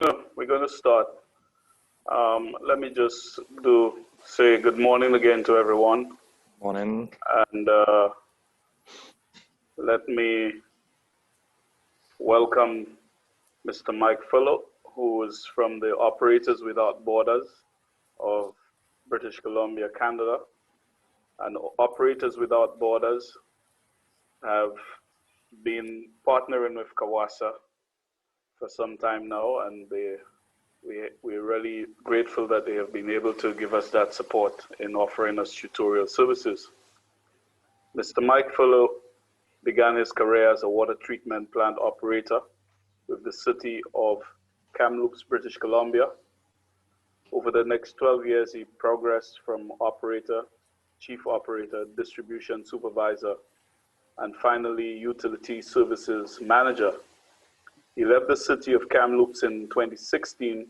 We're going to start. Let me just say good morning again to everyone. Morning. And let me welcome Mr. Mike Firlotte, who is from the Operators Without Borders of British Columbia, Canada. And Operators Without Borders have been partnering with CAWASA for some time now, and we're really grateful that they have been able to give us that support in offering us tutorial services. Mr. Mike Firlotte began his career as a water treatment plant operator with the city of Kamloops, British Columbia. Over the next 12 years, he progressed from operator, chief operator, distribution supervisor, and finally utility services manager. He left the city of Kamloops in 2016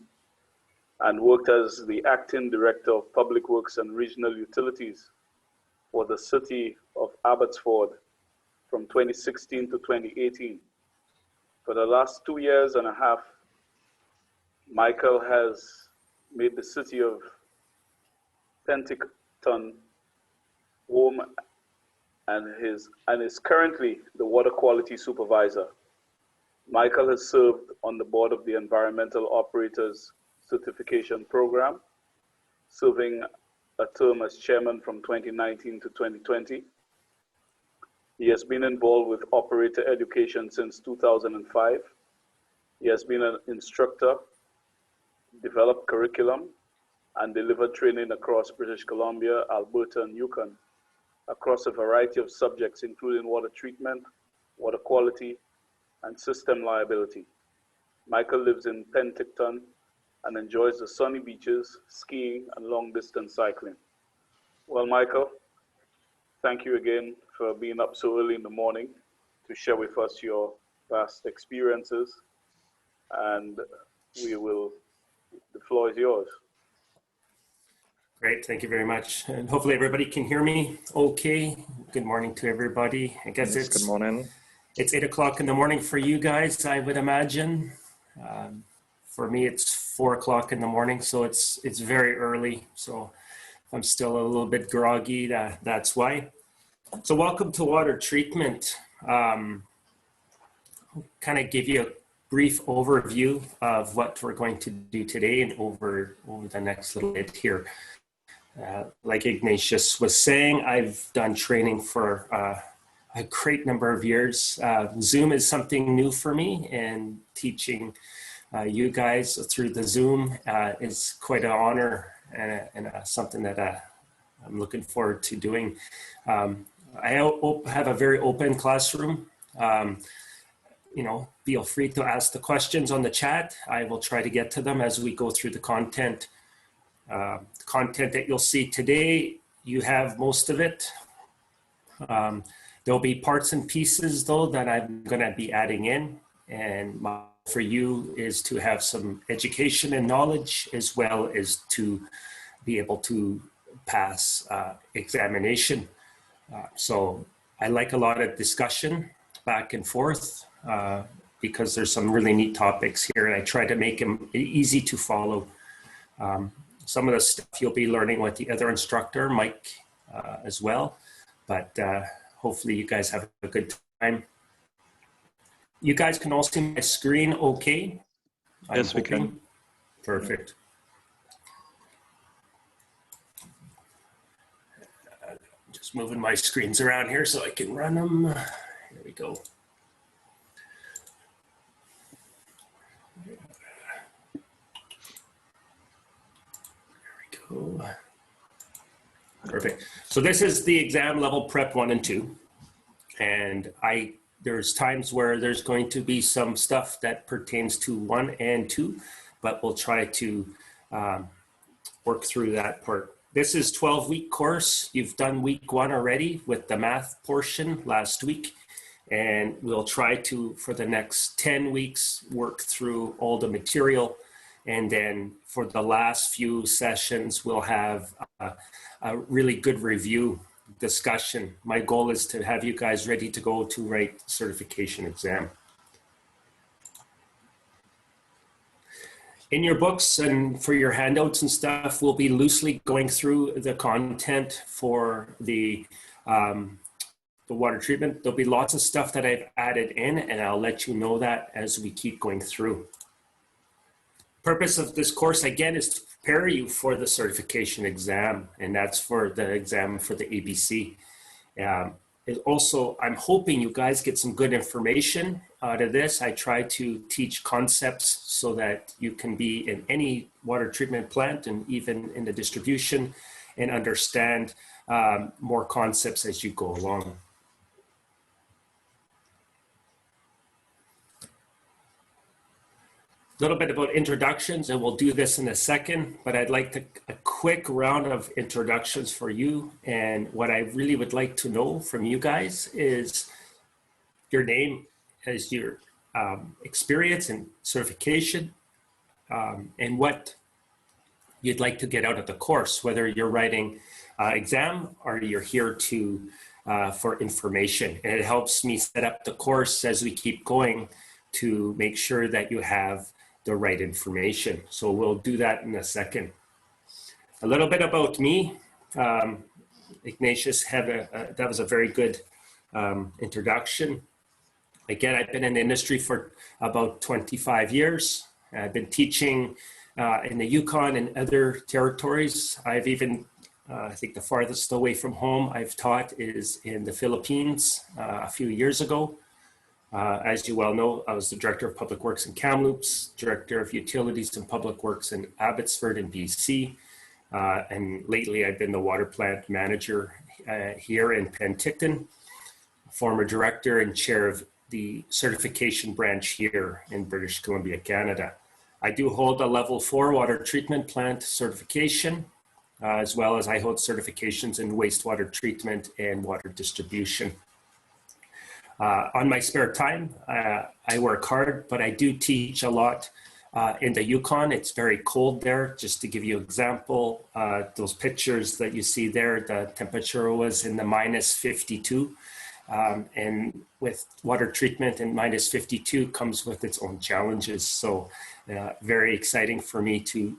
and worked as the acting director of public works and regional utilities for the city of Abbotsford from 2016 to 2018. For the last 2 years and a half, Michael has made the city of Penticton home and is currently the water quality supervisor. Michael has served on the board of the Environmental Operators Certification Program, serving a term as chairman from 2019 to 2020. He has been involved with operator education since 2005. He has been an instructor, developed curriculum, and delivered training across British Columbia, Alberta, and Yukon, across a variety of subjects, including water treatment, water quality, and system liability. Michael lives in Penticton and enjoys the sunny beaches, skiing, and long-distance cycling. Well, Michael, thank you again for being up so early in the morning to share with us your vast experiences, and the floor is yours. Great, thank you very much. And hopefully everybody can hear me okay. Good morning to everybody. I guess Yes, good morning. It's 8 o'clock in the morning for you guys, I would imagine. For me, it's 4 o'clock in the morning, so it's very early. So I'm still a little bit groggy, that's why. So welcome to water treatment. I'll kind of give you a brief overview of what we're going to do today and over the next little bit here. Like Ignatius was saying, I've done training for a great number of years. Zoom is something new for me, and teaching you guys through the Zoom is quite an honor and something that I'm looking forward to doing. I have a very open classroom. Feel free to ask the questions on the chat. I will try to get to them as we go through the content. The content that you'll see today, you have most of it. There'll be parts and pieces though that I'm gonna be adding in, and my goal for you is to have some education and knowledge as well as to be able to pass examination. So I like a lot of discussion back and forth because there's some really neat topics here, and I try to make them easy to follow. Some of the stuff you'll be learning with the other instructor, Mike, as well, but hopefully you guys have a good time. You guys can all see my screen okay? Yes, we can. Perfect. Just moving my screens around here so I can run them. Here we go. There we go. Perfect. So this is the exam level prep 1 and 2. And there's times where there's going to be some stuff that pertains to 1 and 2, but we'll try to work through that part. This is 12-week course. You've done week 1 already with the math portion last week. And we'll try to, for the next 10 weeks, work through all the material. And then for the last few sessions, we'll have a really good review discussion. My goal is to have you guys ready to go to write the certification exam. In your books and for your handouts and stuff, we'll be loosely going through the content for the water treatment. There'll be lots of stuff that I've added in, and I'll let you know that as we keep going through. Purpose of this course, again, is to prepare you for the certification exam, and that's for the exam for the ABC. Also, I'm hoping you guys get some good information out of this. I try to teach concepts so that you can be in any water treatment plant and even in the distribution and understand more concepts as you go along. A little bit about introductions, and we'll do this in a second, but I'd like a quick round of introductions for you. And what I really would like to know from you guys is your name, as your experience and certification, and what you'd like to get out of the course, whether you're writing exam or you're here to for information. And it helps me set up the course as we keep going to make sure that you have the right information. So we'll do that in a second. A little bit about me. Ignatius that was a very good introduction. Again, I've been in the industry for about 25 years. I've been teaching in the Yukon and other territories. I've even, I think the farthest away from home I've taught is in the Philippines a few years ago. As you well know, I was the Director of Public Works in Kamloops, Director of Utilities and Public Works in Abbotsford in BC, and lately I've been the Water Plant Manager here in Penticton, former Director and Chair of the Certification Branch here in British Columbia, Canada. I do hold a Level 4 Water Treatment Plant certification, as well as I hold certifications in wastewater treatment and water distribution. On my spare time, I work hard, but I do teach a lot in the Yukon. It's very cold there. Just to give you an example, those pictures that you see there, the temperature was in the -52. And with water treatment and -52 comes with its own challenges. So very exciting for me to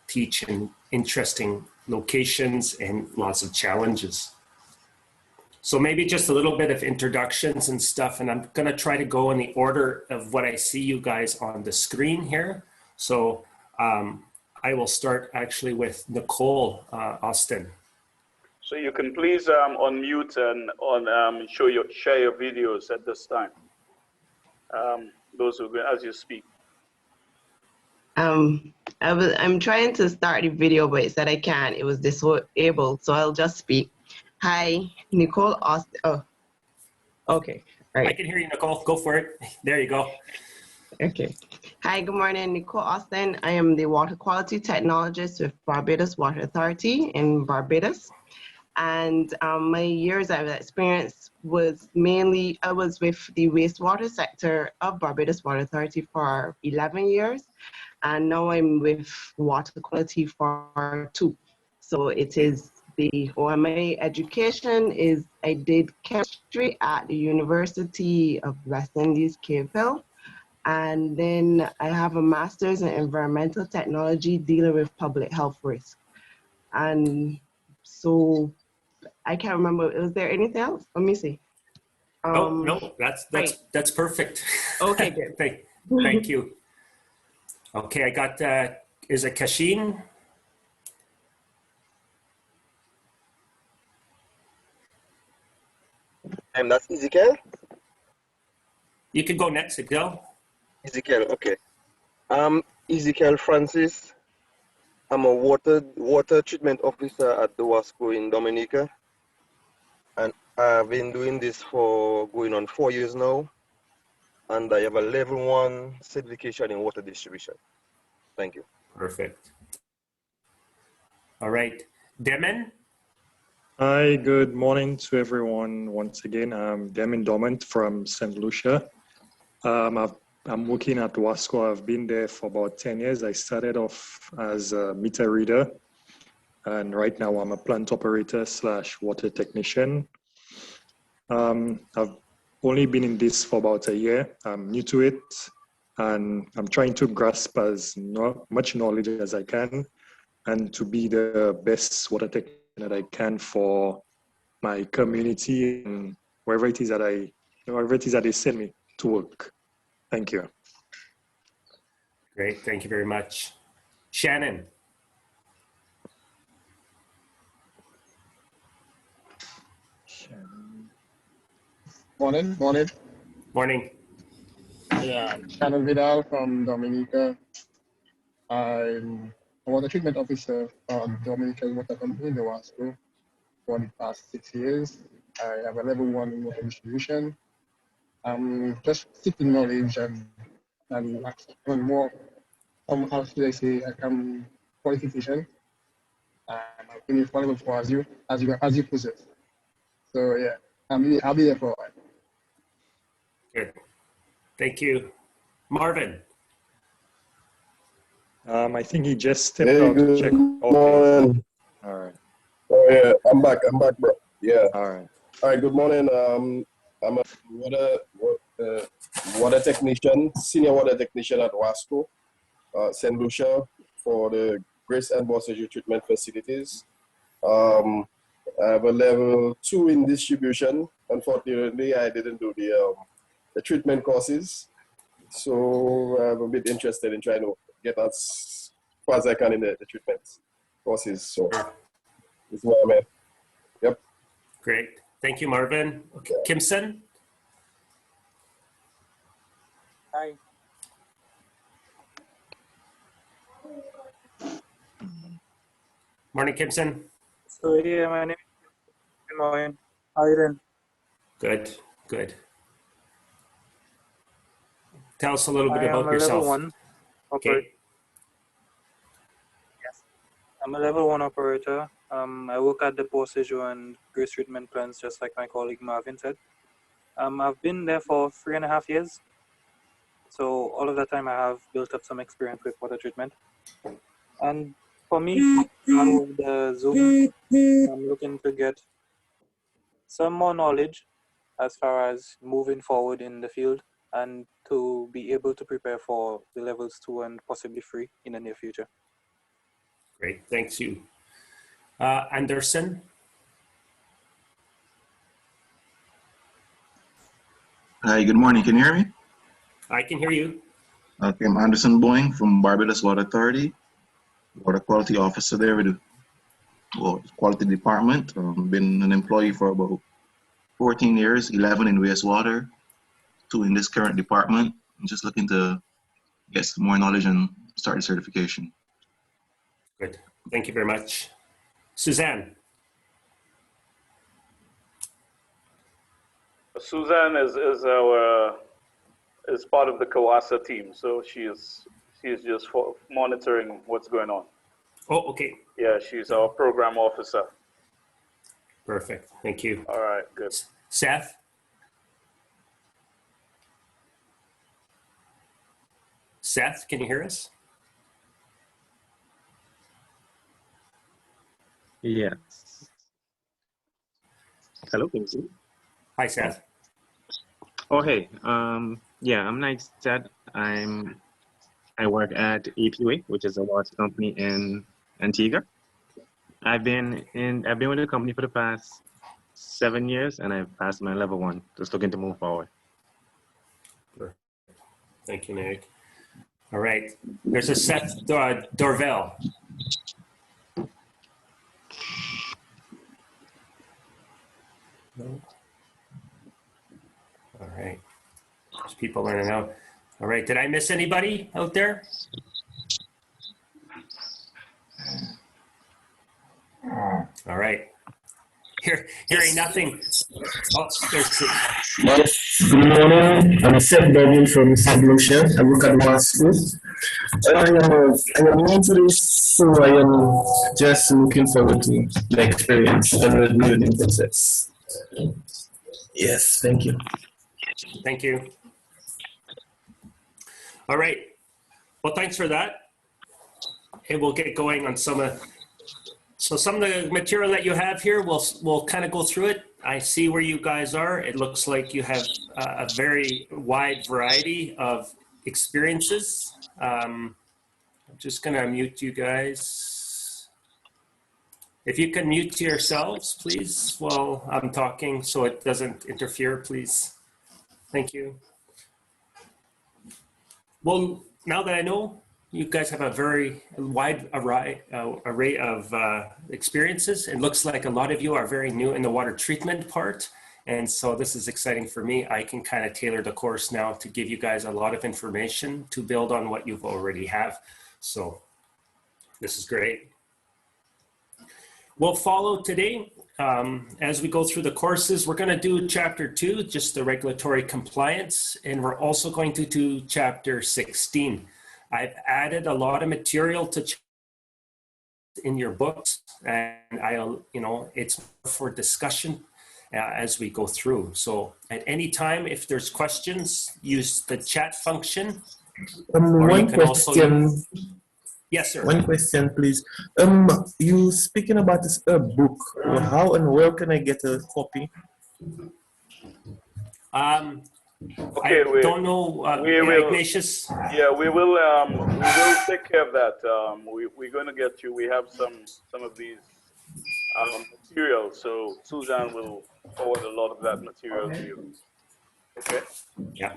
teach in interesting locations and lots of challenges. So maybe just a little bit of introductions and stuff, and I'm gonna try to go in the order of what I see you guys on the screen here. So I will start actually with Nicole Austin. So you can please unmute and share your videos at this time. Those who go as you speak. I'm trying to start the video, but it said I can't. It was disabled, so I'll just speak. Hi, Nicole Austin. Oh, okay. All right. I can hear you, Nicole. Go for it. There you go. Okay. Hi, good morning. Nicole Austin. I am the water quality technologist with Barbados Water Authority in Barbados. And my years of experience was mainly, I was with the wastewater sector of Barbados Water Authority for 11 years. And now I'm with water quality for 2. So it is my education is, I did chemistry at the University of West Indies, Cape Hill. And then I have a master's in environmental technology dealing with public health risk. And so I can't remember, was there anything else? Let me see. No, that's perfect. Okay, good. Thank you. Okay, I got, is it Kashin? That's Ezekiel. You can go next, Ezekiel. Ezekiel, okay. Ezekiel Francis. I'm a water treatment officer at the WASCO in Dominica. And I've been doing this for going on 4 years now. And I have a level 1 certification in water distribution. Thank you. Perfect. All right. Demin? Hi, good morning to everyone. Once again, I'm Demin Dormant from St. Lucia. I'm working at WASCO. I've been there for about 10 years. I started off as a meter reader, and right now I'm a plant operator / water technician. I've only been in this for about a year. I'm new to it. and I'm trying to grasp as much knowledge as I can and to be the best water technician that I can for my community and wherever it is that they send me to work. Thank you. Great, thank you very much. Shannon. Morning. Morning. Yeah, Shannon Vidal from Dominica. I'm a water treatment officer for Dominica Water Company in the Wasco for the past 6 years. I have a level 1 water distribution. I'm just seeking knowledge and more. How should I say? I'm qualification. I've been with level 4 as you possess. So yeah, I'll be there for a while. Good. Thank you. Marvin. I think he just stepped out to check. Okay. All right. Oh yeah, I'm back, bro. Yeah. All right. All right. Good morning. I'm a water technician, senior water technician at Wasco, St. Lucia, for the Grace and Bossage treatment facilities. I have a level 2 in distribution. Unfortunately, I didn't do the treatment courses, so I'm a bit interested in trying to get as far as I can in the treatment courses. So this is where I'm at. Yep. Great. Thank you, Marvin. Okay. Kimson. Hi. Morning, Kimson. So yeah, my name is Good morning. How are you doing? Good, good. Tell us a little bit I am about a yourself. level 1 operator. Okay. Yes. I'm a level 1 operator. I work at the Postage and Grace treatment plants, just like my colleague Marvin said. I've been there for 3.5 years. So all of that time I have built up some experience with water treatment. And for me, with the Zoom, I'm looking to get some more knowledge as far as moving forward in the field and to be able to prepare for the levels 2 and possibly 3 in the near future. Great, thanks you. Anderson. Hi, good morning. Can you hear me? I can hear you. Okay, I'm Anderson Boeing from Barbados Water Authority, Water Quality Officer there with the Quality Department. Been an employee for about 14 years, 11 in wastewater, 2 in this current department. I'm just looking to get some more knowledge and start the certification. Good, thank you very much. Suzanne. Suzanne is part of the CAWASA team, so she's just monitoring what's going on. Oh, okay. Yeah, she's our program officer. Perfect, thank you. All right, good. Seth. Seth, can you hear us? Yeah. Hello, can you see? Hi, Seth. Oh, hey. Yeah, I'm Nigel Chad. I work at APA, which is a water company in Antigua. I've been with the company for the past 7 years, and I've passed my level 1. Just looking to move forward. Thank you, Nick. All right. There's a Seth Dorvell. No. All right. There's people learning out. All right. Did I miss anybody out there? All right. Hearing nothing. Oh, there's Good morning. I'm Seth Dublin from St. Lucia. I work at Wasco. I am new to this, so I am just looking forward to the experience and the learning process. Yes, thank you. Thank you. All right. Well, thanks for that. And we'll get going on some of the material that you have here. We'll kind of go through it. I see where you guys are. It looks like you have a very wide variety of experiences. I'm just going to mute you guys. If you can mute yourselves, please, while I'm talking so it doesn't interfere, please. Thank you. Well, now that I know you guys have a very wide array of experiences, it looks like a lot of you are very new in the water treatment part. And so this is exciting for me. I can kind of tailor the course now to give you guys a lot of information to build on what you've already have. So this is great. We'll follow today. As we go through the courses, we're going to do chapter 2, just the regulatory compliance, and we're also going to do chapter 16. I've added a lot of material to in your books, and it's for discussion as we go through. So at any time, if there's questions, use the chat function. One question. Yes, sir. One question, please. You speaking about this book. How and where can I get a copy? Okay, I don't know, Ignatius. Yeah, we will take care of that. We're going to get you. We have some of these materials, so Suzanne will forward a lot of that material to you. Okay. Yeah.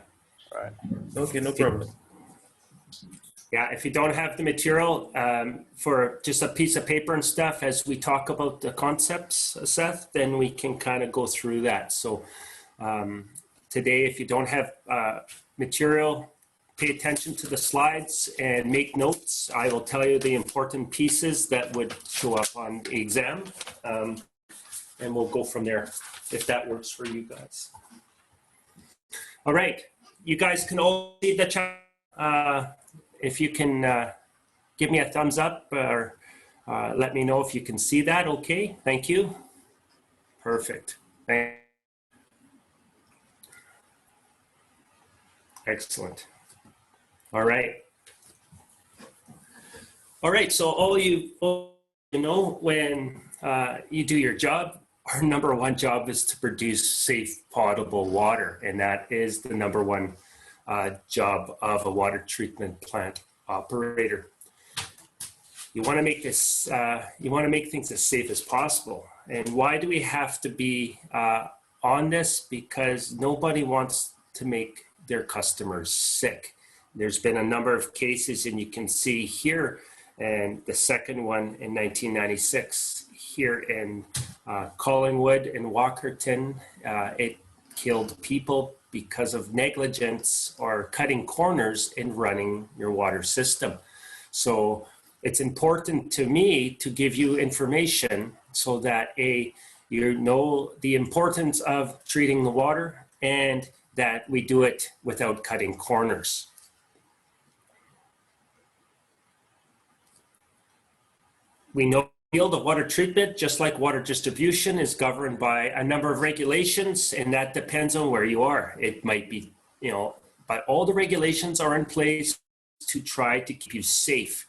All right. Okay, no problem. Yeah, if you don't have the material for just a piece of paper and stuff, as we talk about the concepts, Seth, then we can kind of go through that. So today, if you don't have material, pay attention to the slides and make notes. I will tell you the important pieces that would show up on the exam, and we'll go from there if that works for you guys. All right, you guys can all see the chat. If you can give me a thumbs up or let me know if you can see that. Okay, thank you. Perfect. Excellent. All right. All right, so all you know, when you do your job, our number one job is to produce safe, potable water, and that is the number one job of a water treatment plant operator. You want to make this, you want to make things as safe as possible. And why do we have to be on this? Because nobody wants to make their customers sick. There's been a number of cases, and you can see here, and the second one in 1996 here in Collingwood and Walkerton. It killed people because of negligence or cutting corners in running your water system. So it's important to me to give you information so that you know the importance of treating the water and that we do it without cutting corners. We know the field of water treatment, just like water distribution, is governed by a number of regulations, and that depends on where you are. It might be, but all the regulations are in place to try to keep you safe.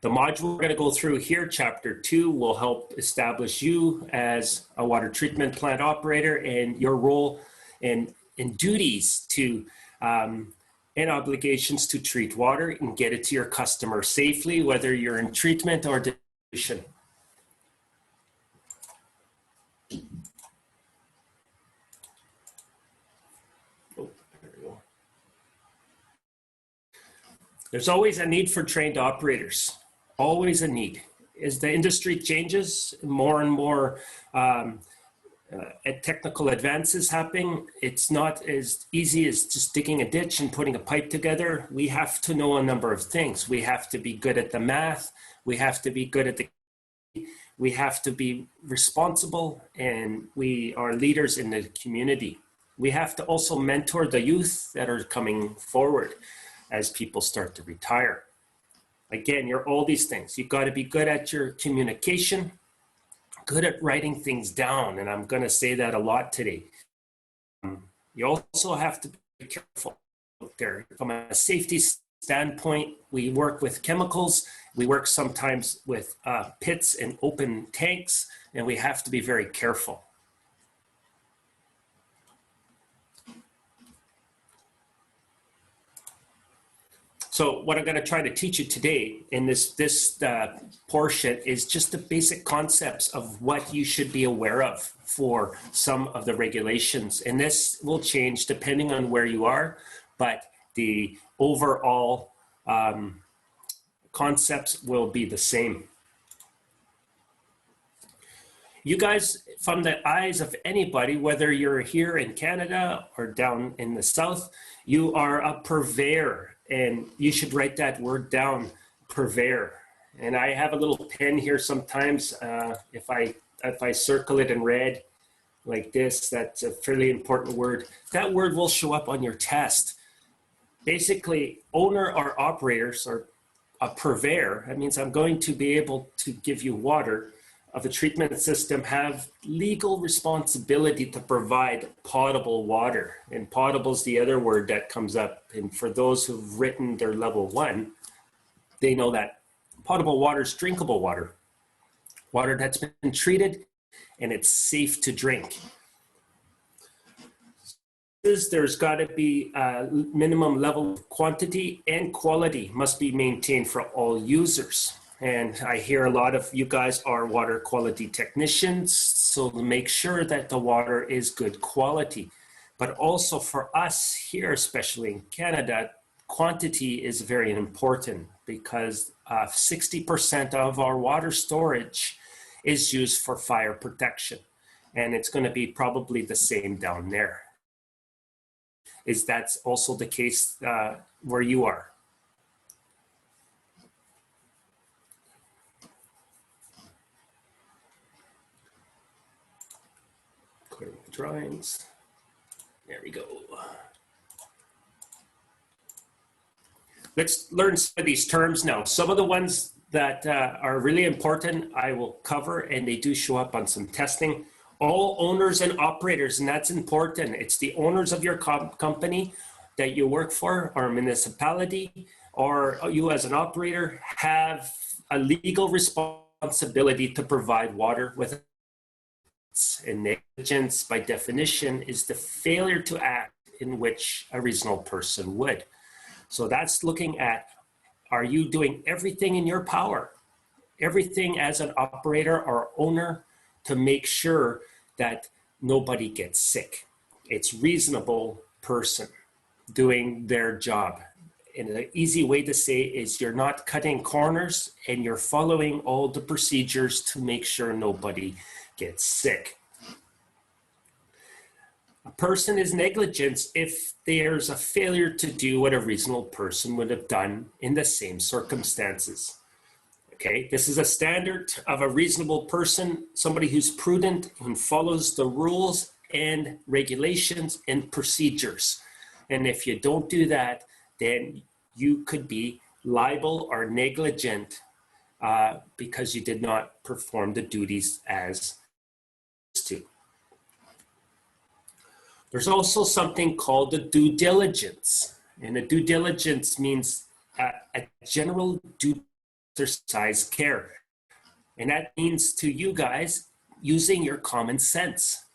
The module we're going to go through here, chapter 2, will help establish you as a water treatment plant operator and your role and duties to and obligations to treat water and get it to your customer safely, whether you're in treatment or distribution. Oh, there we go. There's always a need for trained operators, always a need. As the industry changes, more and more technical advances happening, it's not as easy as just digging a ditch and putting a pipe together. We have to know a number of things. We have to be good at the math. We have to be good at we have to be responsible, and we are leaders in the community. We have to also mentor the youth that are coming forward as people start to retire. Again, you're all these things. You've got to be good at your communication, good at writing things down, and I'm going to say that a lot today. You also have to be careful out there. From a safety standpoint, we work with chemicals. We work sometimes with pits and open tanks, and we have to be very careful. So what I'm going to try to teach you today in this portion is just the basic concepts of what you should be aware of for some of the regulations. And this will change depending on where you are, but the overall concepts will be the same. You guys, from the eyes of anybody, whether you're here in Canada or down in the South, you are a purveyor, and you should write that word down, purveyor. And I have a little pen here sometimes. If I circle it in red like this, that's a fairly important word. That word will show up on your test. Basically, owner or operators or a purveyor, that means I'm going to be able to give you water of the treatment system, have legal responsibility to provide potable water. And potable is the other word that comes up. And for those who've written their level 1, they know that potable water is drinkable water. Water that's been treated and it's safe to drink. There's got to be a minimum level of quantity and quality must be maintained for all users. And I hear a lot of you guys are water quality technicians, so to make sure that the water is good quality. But also for us here, especially in Canada, quantity is very important because 60% of our water storage is used for fire protection. And it's going to be probably the same down there. Is that also the case where you are? Clear the drawings. There we go. Let's learn some of these terms now. Some of the ones that are really important I will cover, and they do show up on some testing. All owners and operators, and that's important. It's the owners of your company that you work for, or municipality, or you as an operator have a legal responsibility to provide water with. And negligence, by definition, is the failure to act in which a reasonable person would. So that's looking at, are you doing everything in your power, everything as an operator or owner to make sure that nobody gets sick? It's reasonable person doing their job. And an easy way to say is you're not cutting corners and you're following all the procedures to make sure nobody gets sick. A person is negligent if there's a failure to do what a reasonable person would have done in the same circumstances. Okay, this is a standard of a reasonable person, somebody who's prudent and follows the rules and regulations and procedures. And if you don't do that, then you could be liable or negligent because you did not perform the duties as to. There's also something called the due diligence. And the due diligence means a general due exercise care. And that means to you guys using your common sense,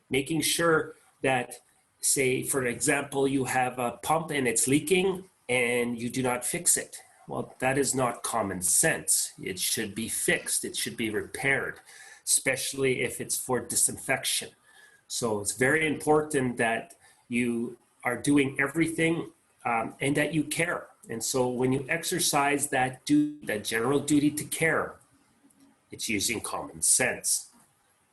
making sure that, say, for example, you have a pump and it's leaking and you do not fix it. Well, that is not common sense. It should be fixed. It should be repaired, especially if it's for disinfection. So it's very important that you are doing everything and that you care. And so when you exercise that general duty to care, it's using common sense.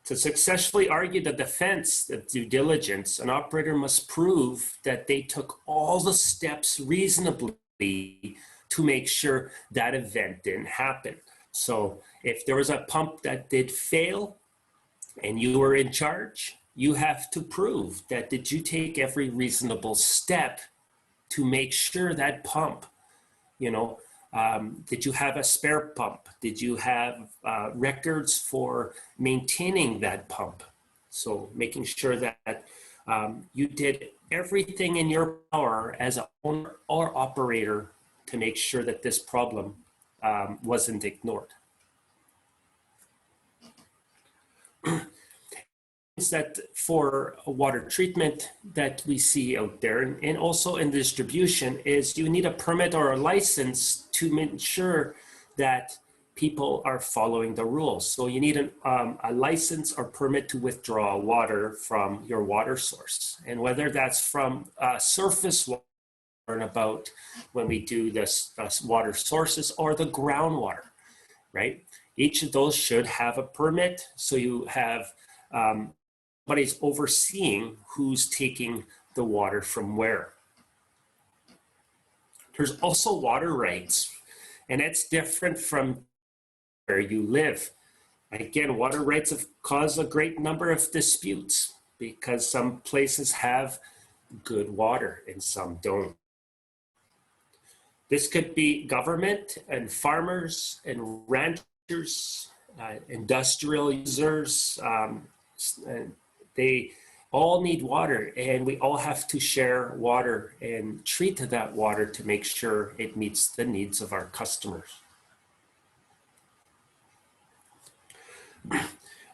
To successfully argue the defense of due diligence, an operator must prove that they took all the steps reasonably to make sure that event didn't happen. So if there was a pump that did fail and you were in charge, you have to prove that did you take every reasonable step to make sure that pump, did you have a spare pump? Did you have records for maintaining that pump? So making sure that you did everything in your power as an owner or operator to make sure that this problem wasn't ignored. that for water treatment that we see out there and also in distribution is you need a permit or a license to ensure that people are following the rules. So you need a license or permit to withdraw water from your water source. And whether that's from surface water, about when we do this water sources or the groundwater, right? Each of those should have a permit. So you have somebody's overseeing who's taking the water from where. There's also water rights, and it's different from where you live. Again, water rights have caused a great number of disputes because some places have good water and some don't. This could be government and farmers and ranchers, industrial users. They all need water, and we all have to share water and treat that water to make sure it meets the needs of our customers.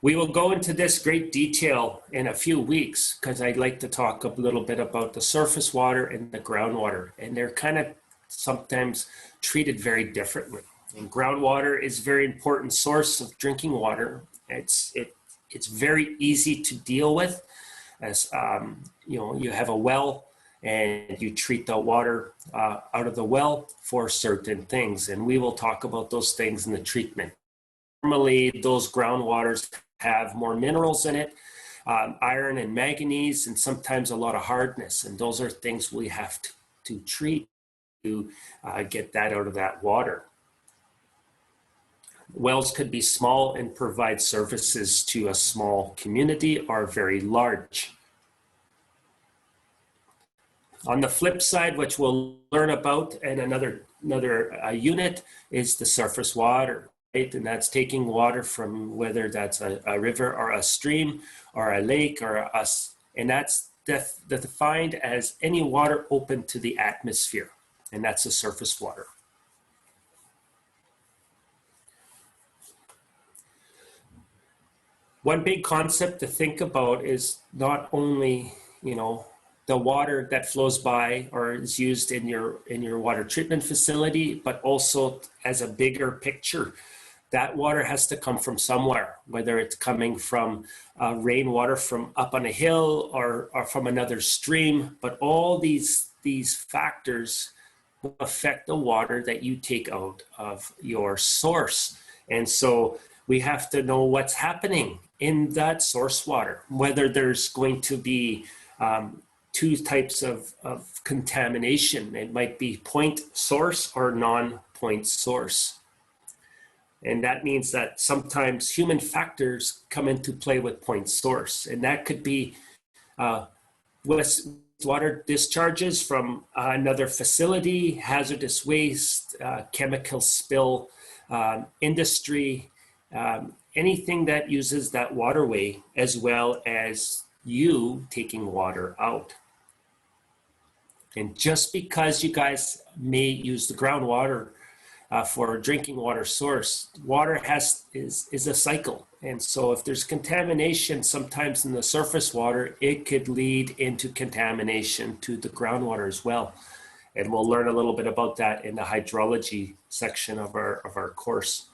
We will go into this great detail in a few weeks because I'd like to talk a little bit about the surface water and the groundwater, and they're kind of sometimes treated very differently. And groundwater is a very important source of drinking water. It's very easy to deal with, as you have a well and you treat the water out of the well for certain things, and we will talk about those things in the treatment. Normally, those groundwaters have more minerals in it, iron and manganese, and sometimes a lot of hardness, and those are things we have to treat to get that out of that water. Wells could be small and provide services to a small community or very large. On the flip side, which we'll learn about in another unit, is the surface water, right? And that's taking water from whether that's a river or a stream or a lake and that's defined as any water open to the atmosphere. And that's the surface water. One big concept to think about is not only, the water that flows by or is used in your water treatment facility, but also as a bigger picture. That water has to come from somewhere, whether it's coming from rainwater from up on a hill or from another stream, but all these factors affect the water that you take out of your source. And so we have to know what's happening in that source water, whether there's going to be two types of contamination. It might be point source or non-point source. And that means that sometimes human factors come into play with point source. And that could be water discharges from another facility, hazardous waste, chemical spill, industry, anything that uses that waterway, as well as you taking water out. And just because you guys may use the groundwater for a drinking water source, water is a cycle. And so if there's contamination sometimes in the surface water, it could lead into contamination to the groundwater as well. And we'll learn a little bit about that in the hydrology section of our course.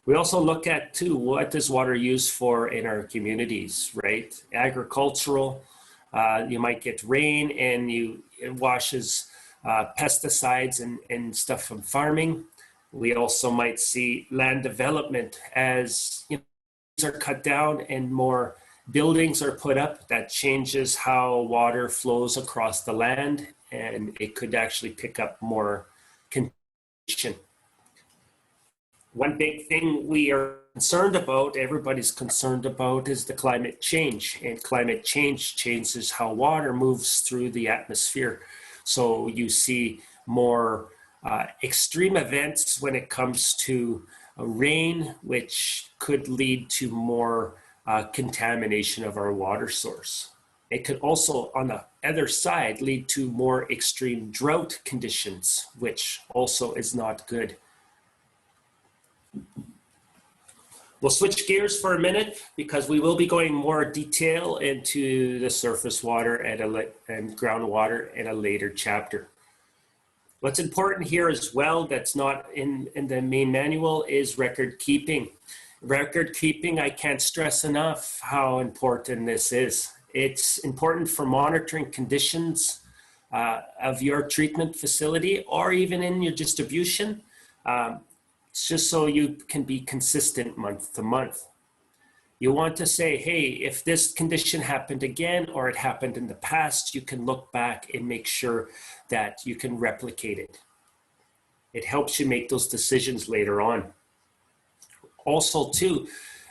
We also look at too, what is water used for in our communities, right? Agricultural, you might get rain and it washes pesticides and stuff from farming. We also might see land development as trees are cut down and more buildings are put up. That changes how water flows across the land, and it could actually pick up more contamination. One big thing we are concerned about, everybody's concerned about, is the climate change. And climate change changes how water moves through the atmosphere. So you see more extreme events when it comes to rain, which could lead to more contamination of our water source. It could also, on the other side, lead to more extreme drought conditions, which also is not good. We'll switch gears for a minute because we will be going more detail into the surface water and groundwater in a later chapter. What's important here as well that's not in the main manual is record keeping. Record keeping, I can't stress enough how important this is. It's important for monitoring conditions of your treatment facility or even in your distribution. It's just so you can be consistent month to month. You want to say, hey, if this condition happened again or it happened in the past, you can look back and make sure that you can replicate it. It helps you make those decisions later on. Also, too,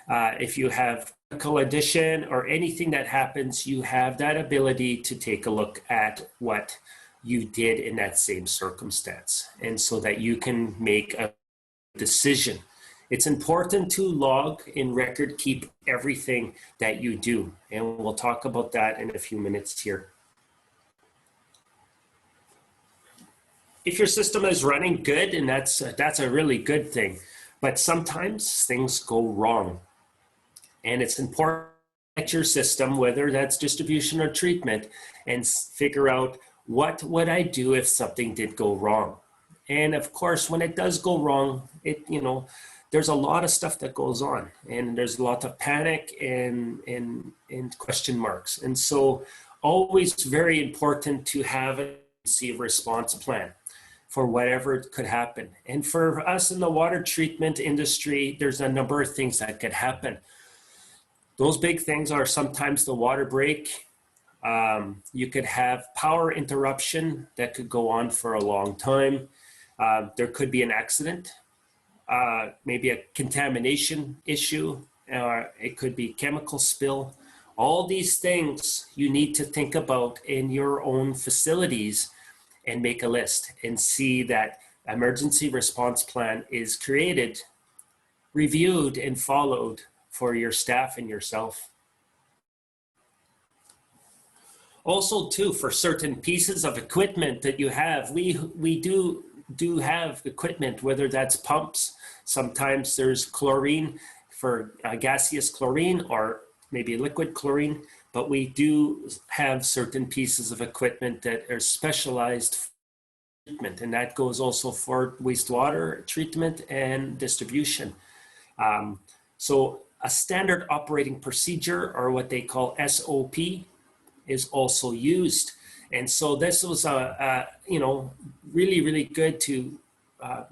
if you have chemical addition or anything that happens, you have that ability to take a look at what you did in that same circumstance, and so that you can make a decision. It's important to log and record keep everything that you do, and we'll talk about that in a few minutes here. If your system is running good, and that's a really good thing, but sometimes things go wrong, and it's important at your system, whether that's distribution or treatment, and figure out what would I do if something did go wrong. And of course, when it does go wrong, there's a lot of stuff that goes on, and there's a lot of panic and question marks. And so always very important to have a response plan for whatever could happen. And for us in the water treatment industry, there's a number of things that could happen. Those big things are sometimes the water break. You could have power interruption that could go on for a long time. There could be an accident, maybe a contamination issue, it could be chemical spill. All these things you need to think about in your own facilities and make a list and see that emergency response plan is created, reviewed, and followed for your staff and yourself. Also, too, for certain pieces of equipment that you have, we do have equipment, whether that's pumps. Sometimes there's chlorine for gaseous chlorine or maybe liquid chlorine, but we do have certain pieces of equipment that are specialized for treatment, and that goes also for wastewater treatment and distribution. So a standard operating procedure, or what they call SOP, is also used. And so this was really, really good to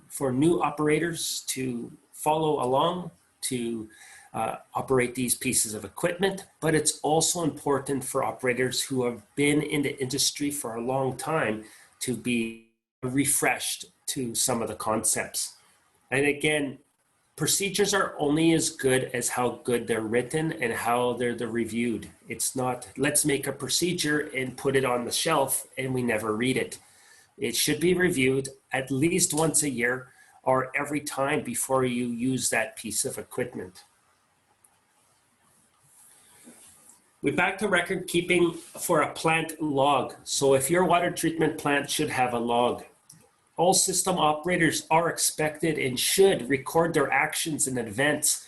for new operators to follow along, to operate these pieces of equipment, but it's also important for operators who have been in the industry for a long time to be refreshed to some of the concepts. And again, procedures are only as good as how good they're written and how they're reviewed. It's not, let's make a procedure and put it on the shelf and we never read it. It should be reviewed at least once a year or every time before you use that piece of equipment. We're back to record keeping for a plant log. So if your water treatment plant should have a log, all system operators are expected and should record their actions in advance.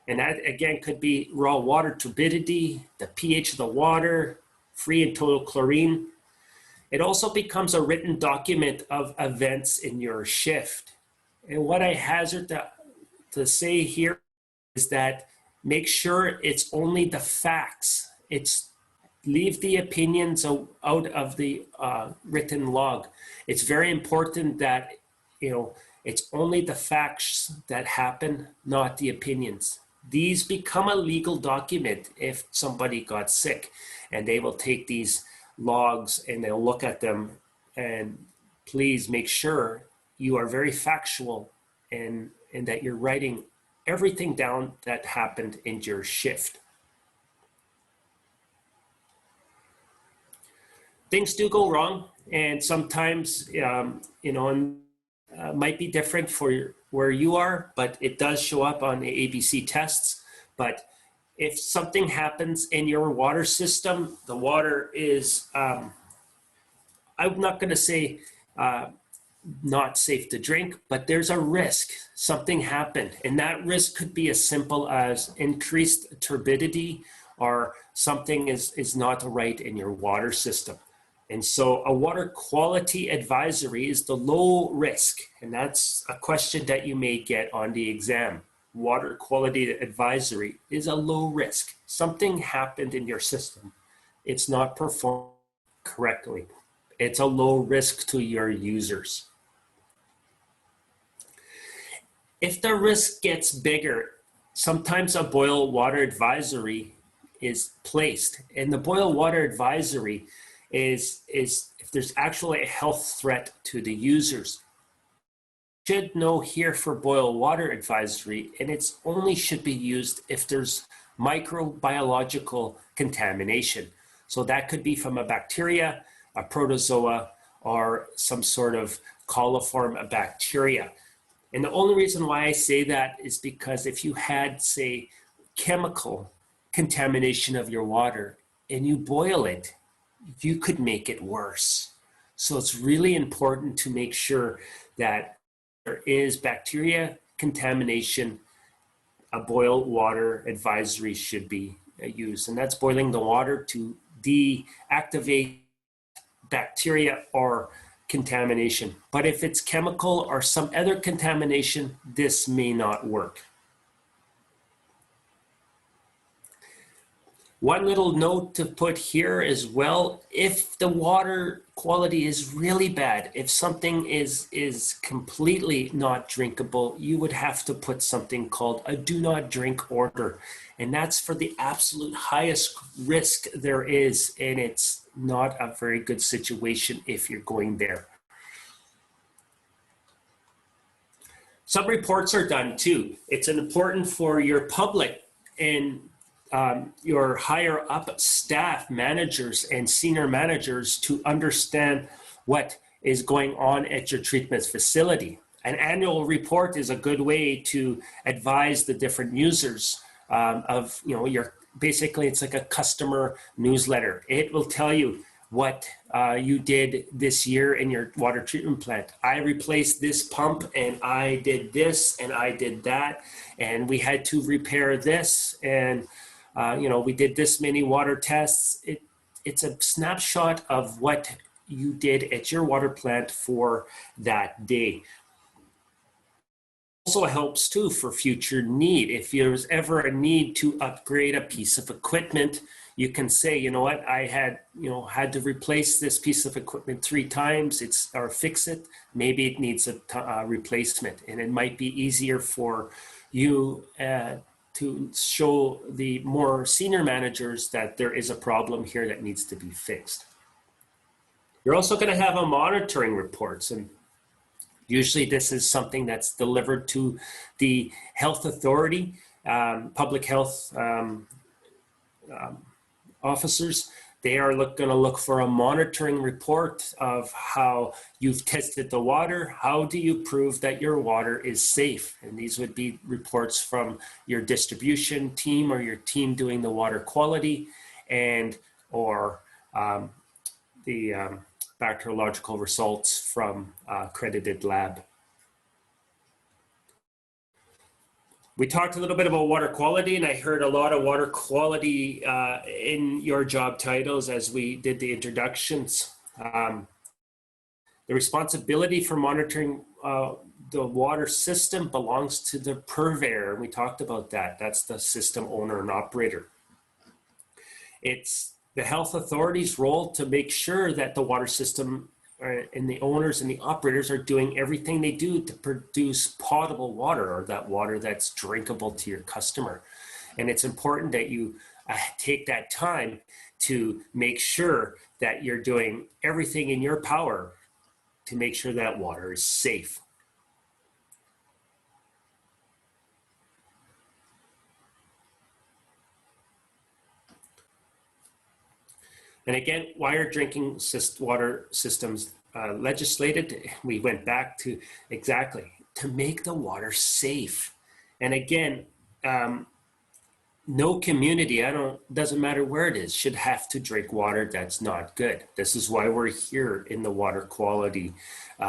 And that again could be raw water turbidity, the pH of the water, free and total chlorine. It also becomes a written document of events in your shift. And what I hazard to say here is that make sure it's only the facts. Leave the opinions out of the written log. It's very important that, it's only the facts that happen, not the opinions. These become a legal document if somebody got sick, and they will take these logs and they'll look at them, and please make sure you are very factual and that you're writing everything down that happened in your shift. Things do go wrong, and sometimes, might be different for where you are, but it does show up on the ABC tests. But if something happens in your water system, the water is, I'm not going to say not safe to drink, but there's a risk. Something happened, and that risk could be as simple as increased turbidity, or something is not right in your water system. And so a water quality advisory is the low risk, and that's a question that you may get on the exam. Water quality advisory is a low risk. Something happened in your system. It's not performed correctly. It's a low risk to your users. If the risk gets bigger, sometimes a boil water advisory is placed. And the boil water advisory is if there's actually a health threat to the users. You should know here for boil water advisory, and it's only should be used if there's microbiological contamination. So that could be from a bacteria, a protozoa, or some sort of coliform bacteria. And the only reason why I say that is because if you had, say, chemical contamination of your water and you boil it, you could make it worse. So it's really important to make sure that there is bacteria contamination. A boil water advisory should be used, and that's boiling the water to deactivate bacteria or contamination. But if it's chemical or some other contamination, this may not work. One little note to put here as well, if the water quality is really bad, if something is completely not drinkable, you would have to put something called a do not drink order. And that's for the absolute highest risk there is, and it's not a very good situation if you're going there. Some reports are done too. It's important for your public and your higher up staff, managers and senior managers, to understand what is going on at your treatment facility. An annual report is a good way to advise the different users of, your, basically it's like a customer newsletter. It will tell you what you did this year in your water treatment plant. I replaced this pump, and I did this, and I did that, and we had to repair this, and we did this many water tests. It's a snapshot of what you did at your water plant for that day. Also helps too for future need. If there's ever a need to upgrade a piece of equipment, you can say, you know what, I had to replace this piece of equipment 3 times, or fix it. Maybe it needs a replacement, and it might be easier for you to show the more senior managers that there is a problem here that needs to be fixed. You're also going to have a monitoring reports, and usually this is something that's delivered to the health authority, public health officers. They are going to look for a monitoring report of how you've tested the water. How do you prove that your water is safe? And these would be reports from your distribution team or your team doing the water quality, or the bacteriological results from accredited lab. We talked a little bit about water quality, and I heard a lot of water quality in your job titles as we did the introductions. The responsibility for monitoring the water system belongs to the purveyor, and we talked about that. That's the system owner and operator. It's the health authority's role to make sure that the water system and the owners and the operators are doing everything they do to produce potable water, or that water that's drinkable to your customer. And it's important that you take that time to make sure that you're doing everything in your power to make sure that water is safe. And again, why are drinking water systems legislated? We went back to exactly to make the water safe. And again, no community, doesn't matter where it is, should have to drink water that's not good. This is why we're here in the water quality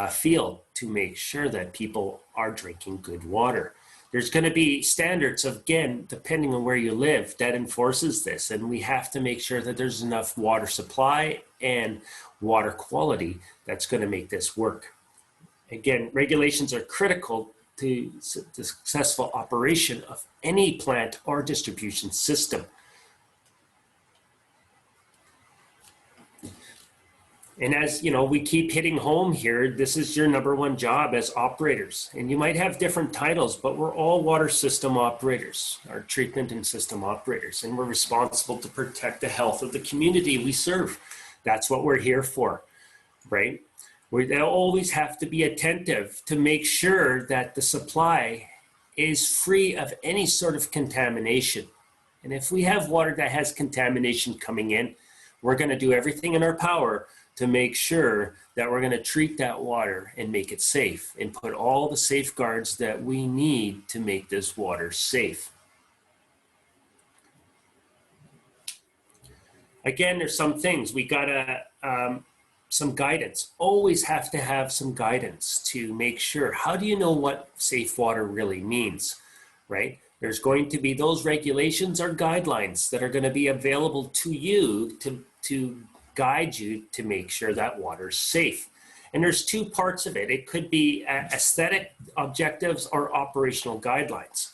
field, to make sure that people are drinking good water. There's going to be standards, again, depending on where you live, that enforces this. And we have to make sure that there's enough water supply and water quality that's going to make this work. Again, regulations are critical to the successful operation of any plant or distribution system. And as you know, we keep hitting home here, this is your #1 job as operators. And you might have different titles, but we're all water system operators, or treatment and system operators. And we're responsible to protect the health of the community we serve. That's what we're here for, right? We always have to be attentive to make sure that the supply is free of any sort of contamination. And if we have water that has contamination coming in, we're going to do everything in our power to make sure that we're going to treat that water and make it safe and put all the safeguards that we need to make this water safe. Again, there's some things we gotta, some guidance. Always have to have some guidance to make sure. How do you know what safe water really means, right? There's going to be those regulations or guidelines that are going to be available to you to guide you to make sure that water's safe. And there's two parts of it. It could be aesthetic objectives or operational guidelines.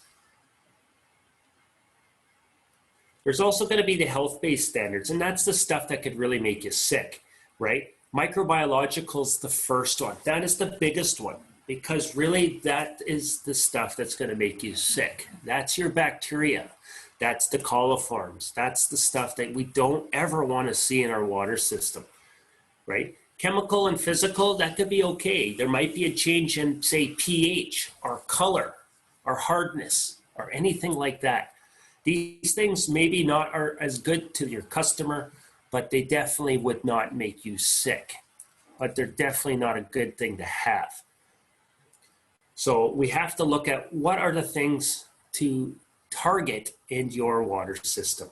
There's also going to be the health-based standards, and that's the stuff that could really make you sick, right? Microbiological is the first one. That is the biggest one, because really that is the stuff that's going to make you sick. That's your bacteria. That's the coliforms. That's the stuff that we don't ever want to see in our water system, right? Chemical and physical, that could be okay. There might be a change in, say, pH or color or hardness or anything like that. These things maybe not are as good to your customer, but they definitely would not make you sick. But they're definitely not a good thing to have. So we have to look at what are the things to target in your water system.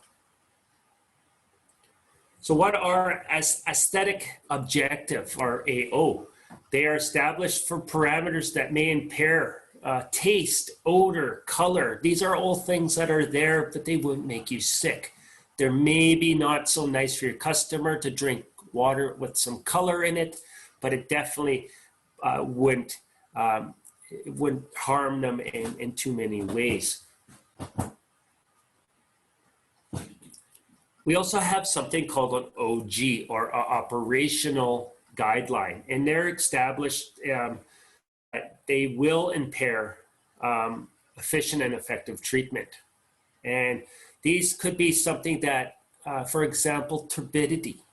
So what are aesthetic objective, or AO? They are established for parameters that may impair taste, odor, color. These are all things that are there, but they wouldn't make you sick. They're maybe not so nice for your customer to drink water with some color in it, but it definitely wouldn't harm them in too many ways. We also have something called an OG, or operational guideline, and they're established. They will impair efficient and effective treatment. And these could be something that, for example, turbidity.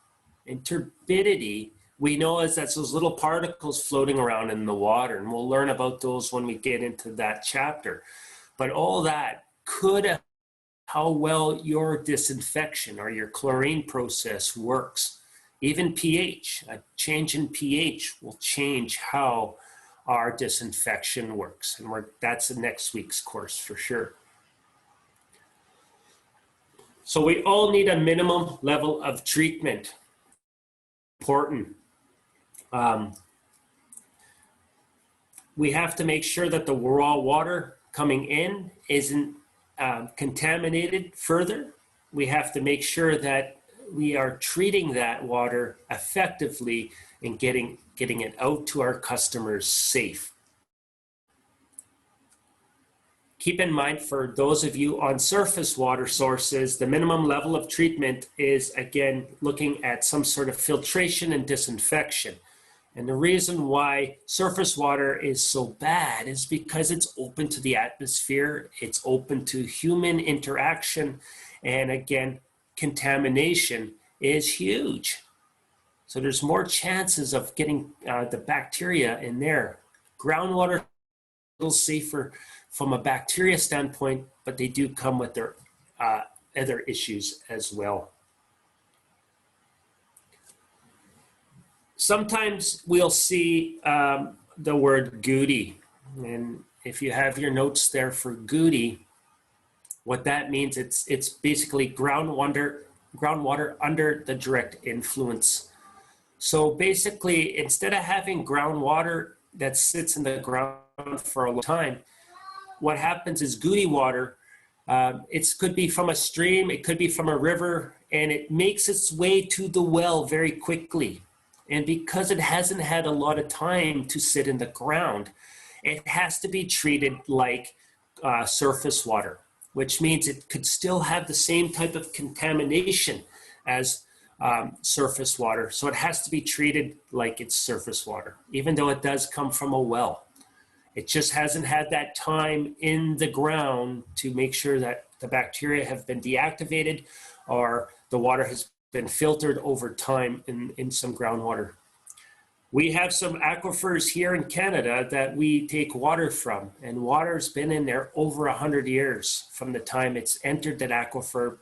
And turbidity, we know as that's those little particles floating around in the water, and we'll learn about those when we get into that chapter. But all that could affect how well your disinfection or your chlorine process works. Even pH, a change in pH will change how our disinfection works. And that's the next week's course for sure. So we all need a minimum level of treatment. Important. We have to make sure that the raw water coming in isn't contaminated further. We have to make sure that we are treating that water effectively and getting it out to our customers safe. Keep in mind, for those of you on surface water sources, the minimum level of treatment is, again, looking at some sort of filtration and disinfection. And the reason why surface water is so bad is because it's open to the atmosphere, it's open to human interaction, and again, contamination is huge. So there's more chances of getting the bacteria in there. Groundwater is a little safer from a bacteria standpoint, but they do come with their other issues as well. Sometimes we'll see the word goody, and if you have your notes there for goody, What that means, it's basically groundwater under the direct influence. So basically, instead of having groundwater that sits in the ground for a long time, what happens is goody water, it could be from a stream, it could be from a river, and it makes its way to the well very quickly. And because it hasn't had a lot of time to sit in the ground, it has to be treated like surface water, which means it could still have the same type of contamination as surface water. So it has to be treated like it's surface water, even though it does come from a well. It just hasn't had that time in the ground to make sure that the bacteria have been deactivated or the water has been filtered over time in some groundwater. We have some aquifers here in Canada that we take water from, and water's been in there over 100 years from the time it's entered that aquifer,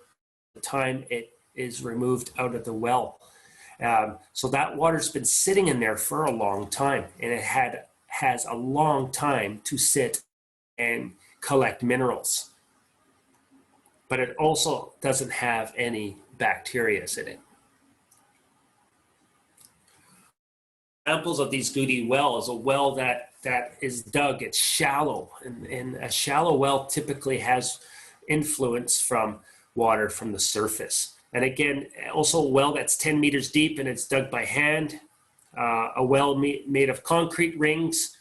the time it is removed out of the well. So that water's been sitting in there for a long time, and it has a long time to sit and collect minerals. But it also doesn't have any bacteria in it. Examples of these goody wells, a well that is dug, it's shallow, and a shallow well typically has influence from water from the surface. And again, also a well that's 10 meters deep and it's dug by hand, a well made of concrete rings,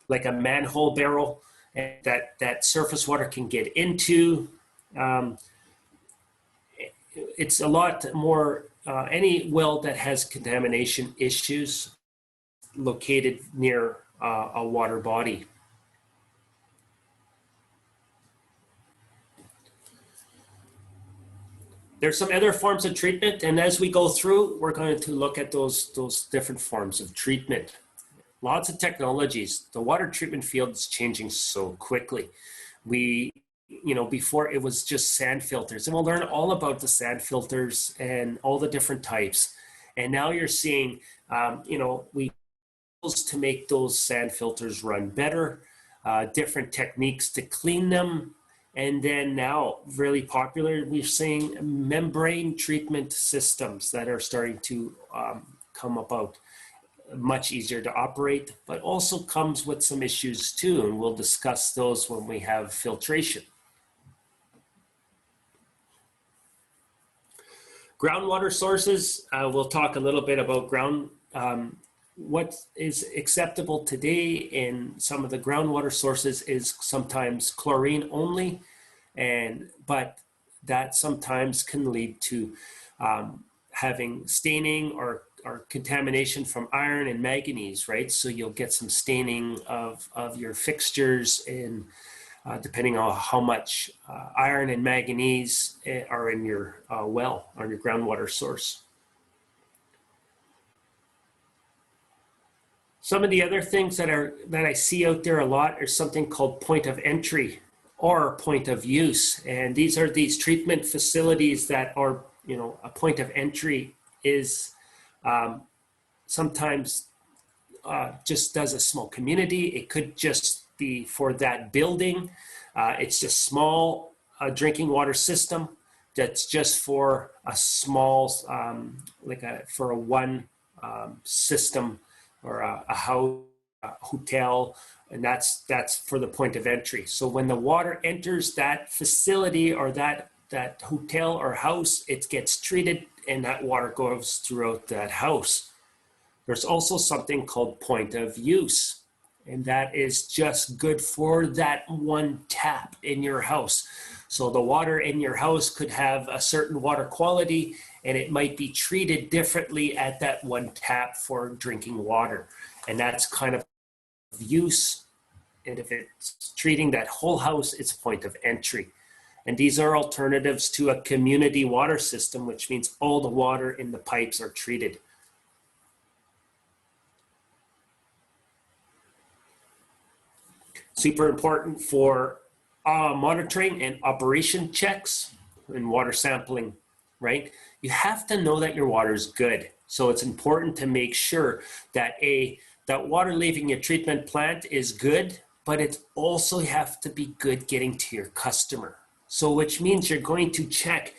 like a manhole barrel, and that surface water can get into. It's a lot more, any well that has contamination issues located near a water body. There's some other forms of treatment, and as we go through, we're going to look at those different forms of treatment. Lots of technologies. The water treatment field is changing so quickly. Before it was just sand filters, and we'll learn all about the sand filters and all the different types. And now you're seeing, we to make those sand filters run better, different techniques to clean them. And then now, really popular, we're seeing membrane treatment systems that are starting to come about. Much easier to operate, but also comes with some issues too, and we'll discuss those when we have filtration. Groundwater sources, we'll talk a little bit about what is acceptable today in some of the groundwater sources is sometimes chlorine only, but that sometimes can lead to having staining or contamination from iron and manganese, right? So you'll get some staining of your fixtures in depending on how much iron and manganese are in your well, on your groundwater source. Some of the other things that I see out there a lot are something called point of entry or point of use. And these are these treatment facilities that are, a point of entry is sometimes just does a small community. It could just be for that building. It's just small drinking water system that's just for a small, for a one system or a house, a hotel, and that's for the point of entry. So when the water enters that facility or that hotel or house, it gets treated and that water goes throughout that house. There's also something called point of use, and that is just good for that one tap in your house. So the water in your house could have a certain water quality, and it might be treated differently at that one tap for drinking water. And that's kind of use. And if it's treating that whole house, it's point of entry. And these are alternatives to a community water system, which means all the water in the pipes are treated. Super important for monitoring and operation checks and water sampling, right? You have to know that your water is good. So it's important to make sure that that water leaving your treatment plant is good, but it also have to be good getting to your customer. So which means you're going to check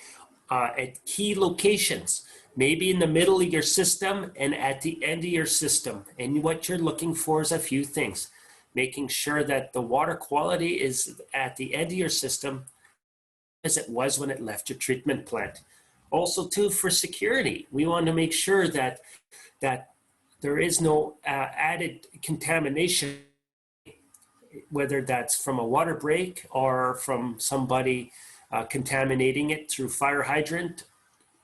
at key locations, maybe in the middle of your system and at the end of your system. And what you're looking for is a few things. Making sure that the water quality is at the end of your system as it was when it left your treatment plant. Also too, for security, we want to make sure that there is no added contamination, whether that's from a water break or from somebody contaminating it through fire hydrant.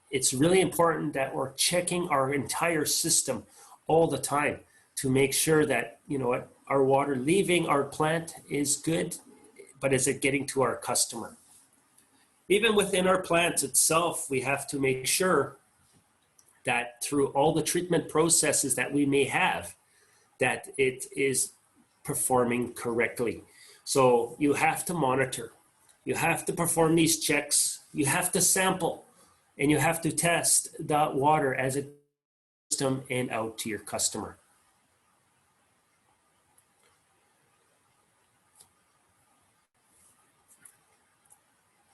It's really important that we're checking our entire system all the time to make sure that, you know, our water leaving our plant is good, but is it getting to our customer? Even within our plants itself, we have to make sure that through all the treatment processes that we may have, that it is performing correctly. So you have to monitor, you have to perform these checks, you have to sample, and you have to test the water as it system and out to your customer.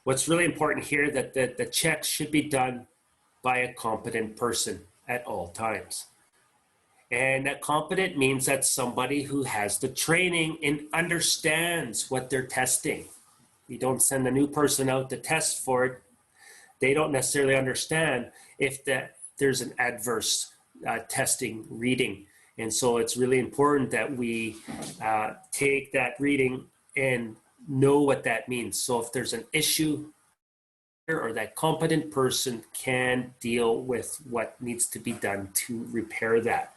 What's really important here that the checks should be done by a competent person at all times. And that competent means that somebody who has the training and understands what they're testing. You don't send a new person out to test for it. They don't necessarily understand if there's an adverse testing reading. And so it's really important that we take that reading and know what that means. So if there's an issue or that competent person can deal with what needs to be done to repair that.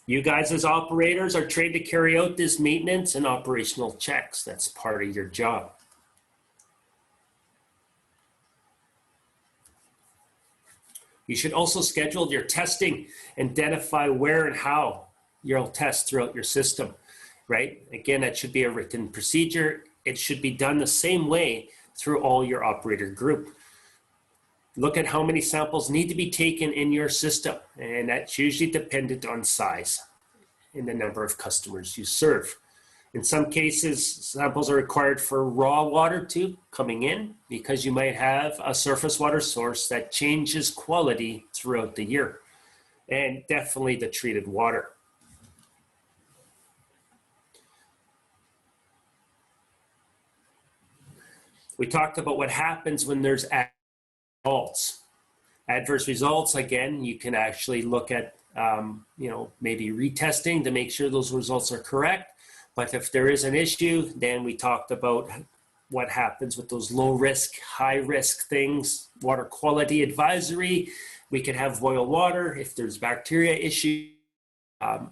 You guys as operators are trained to carry out this maintenance and operational checks. That's part of your job. You should also schedule your testing, identify where and how you'll test throughout your system, right? Again, that should be a written procedure. It should be done the same way through all your operator group. Look at how many samples need to be taken in your system, and that's usually dependent on size and the number of customers you serve. In some cases, samples are required for raw water too coming in because you might have a surface water source that changes quality throughout the year, and definitely the treated water. We talked about what happens when there's results. Adverse results, again, you can actually look at, maybe retesting to make sure those results are correct. But if there is an issue, then we talked about what happens with those low risk, high risk things, water quality advisory. We could have boil water if there's bacteria issue.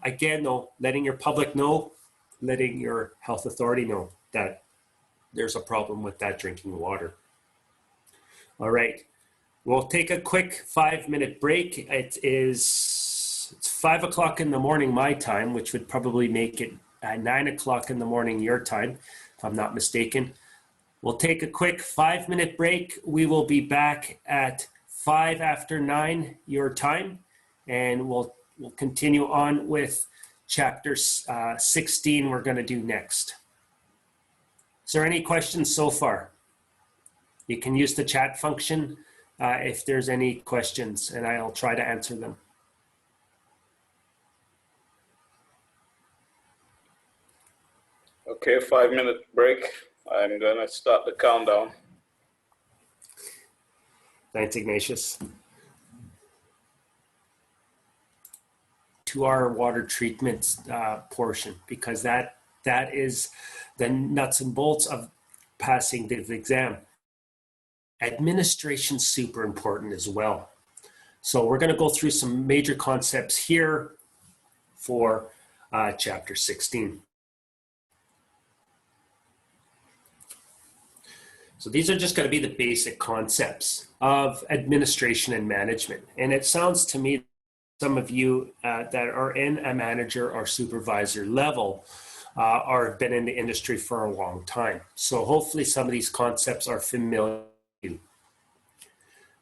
Again, though, letting your public know, letting your health authority know that there's a problem with that drinking water. All right, we'll take a quick 5-minute break. It's 5 o'clock in the morning my time, which would probably make it 9 o'clock in the morning your time, if I'm not mistaken. We'll take a quick 5-minute break. We will be back at 5 after 9 your time, and we'll continue on with chapter 16 we're going to do next. Is there any questions so far? You can use the chat function if there's any questions, and I'll try to answer them. Okay, 5-minute break. I'm gonna start the countdown. Thanks, Ignatius. To our water treatment portion, because that is the nuts and bolts of passing the exam. Administration is super important as well. So we're going to go through some major concepts here for chapter 16. So these are just going to be the basic concepts of administration and management. And it sounds to me, some of you that are in a manager or supervisor level or have been in the industry for a long time. So hopefully some of these concepts are familiar to you.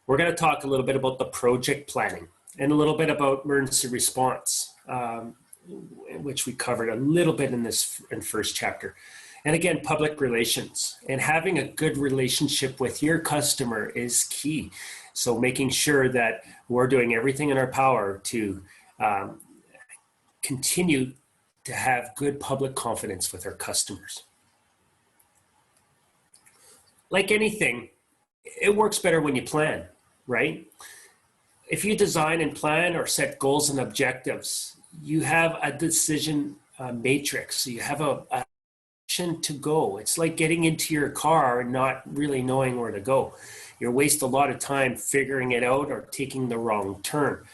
We're going to talk a little bit about the project planning and a little bit about emergency response, which we covered a little bit in first chapter. And again, public relations and having a good relationship with your customer is key. So making sure that we're doing everything in our power to continue to have good public confidence with our customers. Like anything, it works better when you plan, right? If you design and plan or set goals and objectives, you have a decision matrix. You have a direction to go. It's like getting into your car and not really knowing where to go. You waste a lot of time figuring it out or taking the wrong turn.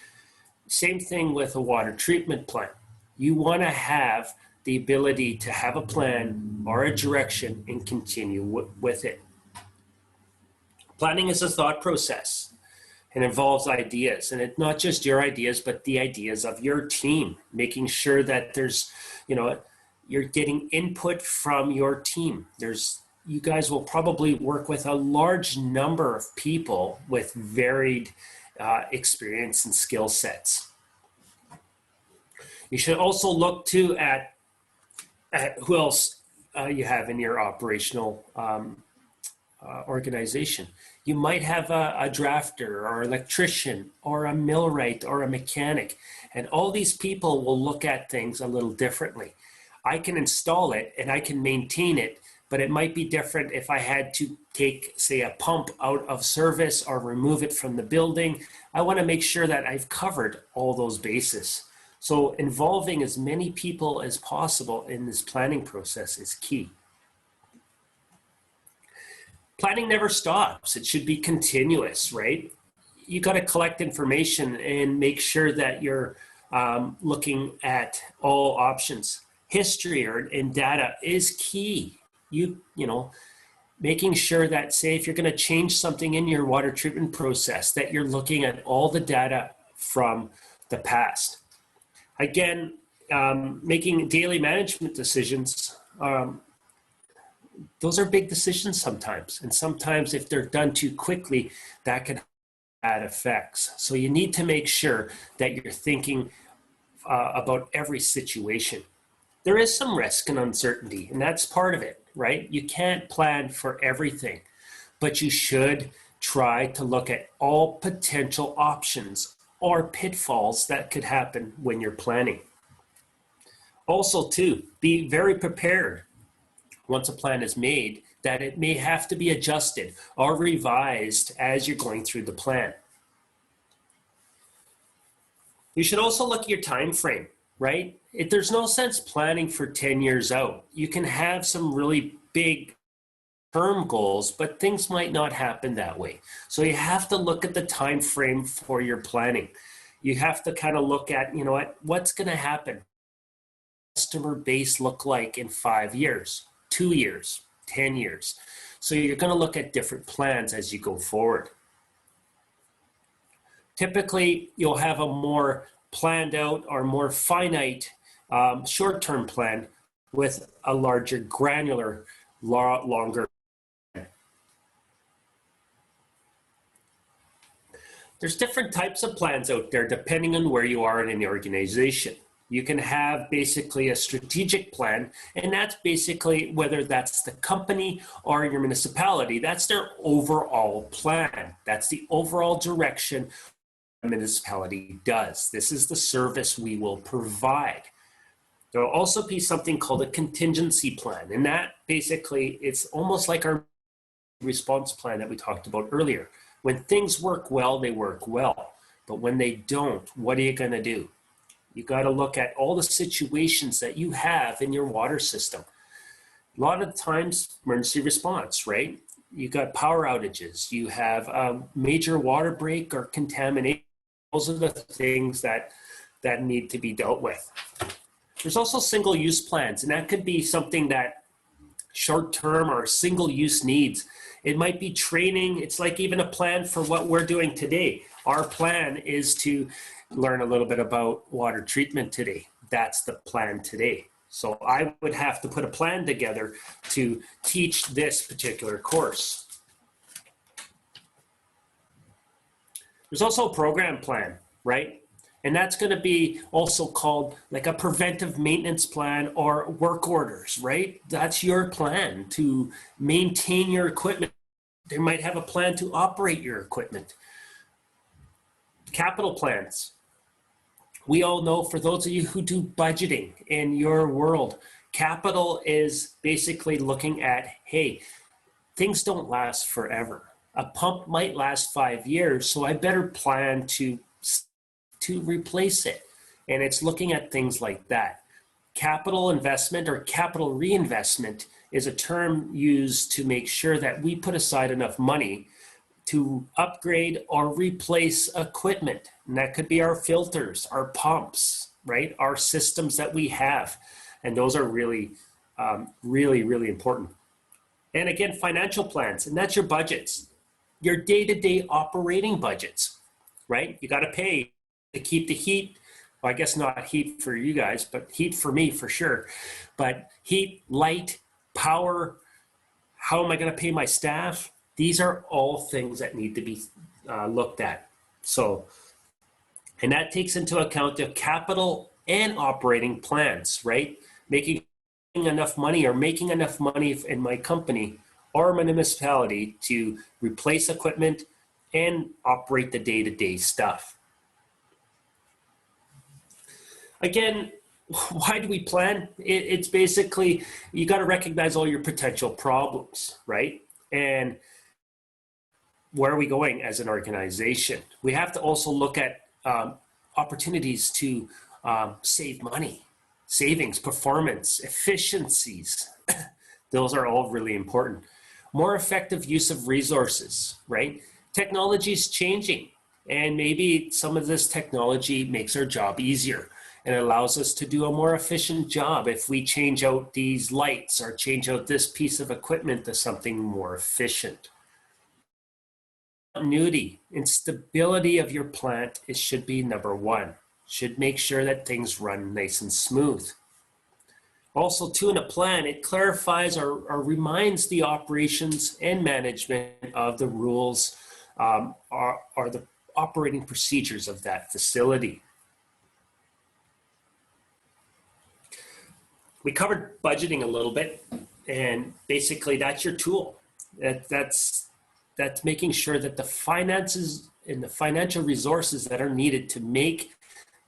Same thing with a water treatment plant. You want to have the ability to have a plan or a direction and continue with it. Planning is a thought process and involves ideas, and it's not just your ideas, but the ideas of your team, making sure that there's, you're getting input from your team. You guys will probably work with a large number of people with varied experience and skill sets. You should also look too at who else you have in your operational organization. You might have a drafter or electrician or a millwright or a mechanic, and all these people will look at things a little differently. I can install it and I can maintain it, but it might be different if I had to take, say, a pump out of service or remove it from the building. I want to make sure that I've covered all those bases. So involving as many people as possible in this planning process is key. Planning never stops. It should be continuous, right? You got to collect information and make sure that you're looking at all options. History and data is key. Making sure that, say, if you're going to change something in your water treatment process, that you're looking at all the data from the past. Again, making daily management decisions, those are big decisions sometimes. And sometimes if they're done too quickly, that can have bad effects. So you need to make sure that you're thinking about every situation. There is some risk and uncertainty, and that's part of it, right? You can't plan for everything, but you should try to look at all potential options or pitfalls that could happen when you're planning. Also, too, be very prepared once a plan is made that it may have to be adjusted or revised as you're going through the plan. You should also look at your time frame, right? There's no sense planning for 10 years out. You can have some really big term goals, but things might not happen that way. So you have to look at the time frame for your planning. You have to kind of look at, what's going to happen? Customer base look like in 5 years, 2 years, 10 years. So you're going to look at different plans as you go forward. Typically, you'll have a more planned out or more finite short-term plan with a larger granular, longer. There's different types of plans out there depending on where you are in the organization. You can have basically a strategic plan, and that's basically whether that's the company or your municipality, that's their overall plan. That's the overall direction a municipality does. This is the service we will provide. There will also be something called a contingency plan, and that basically, it's almost like our response plan that we talked about earlier. When things work well, they work well. But when they don't, what are you going to do? You got to look at all the situations that you have in your water system. A lot of times, emergency response, right? You got power outages. You have a major water break or contamination. Those are the things that need to be dealt with. There's also single-use plans, and that could be something that short-term or single-use needs. It might be training. It's like even a plan for what we're doing today. Our plan is to learn a little bit about water treatment today. That's the plan today. So I would have to put a plan together to teach this particular course. There's also a program plan, right? And that's going to be also called like a preventive maintenance plan or work orders, right? That's your plan to maintain your equipment. They might have a plan to operate your equipment. Capital plans. We all know, for those of you who do budgeting in your world, capital is basically looking at, hey, things don't last forever. A pump might last 5 years, so I better plan to replace it. And it's looking at things like that. Capital investment or capital reinvestment is a term used to make sure that we put aside enough money to upgrade or replace equipment. And that could be our filters, our pumps, right? Our systems that we have. And those are really, really important. And again, financial plans, and that's your budgets, your day-to-day operating budgets, right? You got to pay to keep the heat. Well, I guess not heat for you guys, but heat for me for sure. But heat, light, power, how am I going to pay my staff? These are all things that need to be looked at. So, and that takes into account the capital and operating plans, right? Making enough money or making enough money in my company or my municipality to replace equipment and operate the day-to-day stuff. Again, why do we plan? It's basically, you got to recognize all your potential problems, right? And where are we going as an organization? We have to also look at opportunities to save money, savings, performance, efficiencies. Those are all really important. More effective use of resources, right? Technology is changing, and maybe some of this technology makes our job easier and allows us to do a more efficient job if we change out these lights or change out this piece of equipment to something more efficient. Continuity and stability of your plant should be number one. Should make sure that things run nice and smooth. Also, too, in a plan, it clarifies or reminds the operations and management of the rules or the operating procedures of that facility. We covered budgeting a little bit, and basically that's your tool. That's making sure that the finances and the financial resources that are needed to make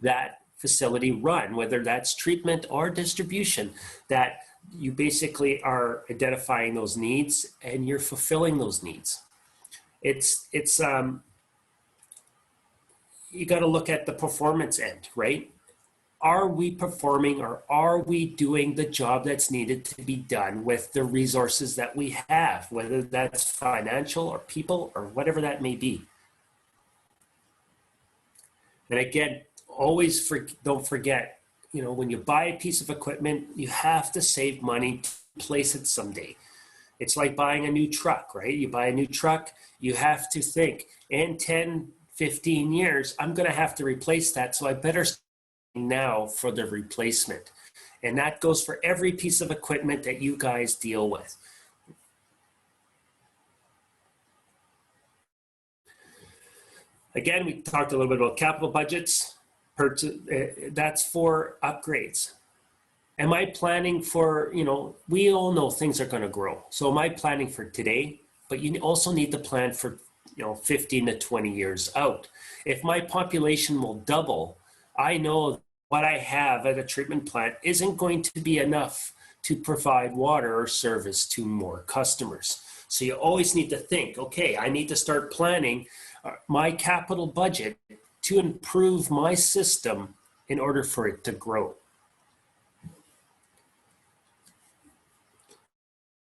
that facility run, whether that's treatment or distribution, that you basically are identifying those needs and you're fulfilling those needs. You got to look at the performance end, right? Are we performing, or are we doing the job that's needed to be done with the resources that we have, whether that's financial or people or whatever that may be? And again, always don't forget, when you buy a piece of equipment, you have to save money to replace it someday. It's like buying a new truck, right? You buy a new truck, you have to think, in 10, 15 years, I'm going to have to replace that, so I better now for the replacement. And that goes for every piece of equipment that you guys deal with. Again, we talked a little bit about capital budgets. That's for upgrades. Am I planning for, we all know things are going to grow. So am I planning for today? But you also need to plan for 15 to 20 years out. If my population will double, I know what I have at a treatment plant isn't going to be enough to provide water or service to more customers. So you always need to think, okay, I need to start planning my capital budget to improve my system in order for it to grow.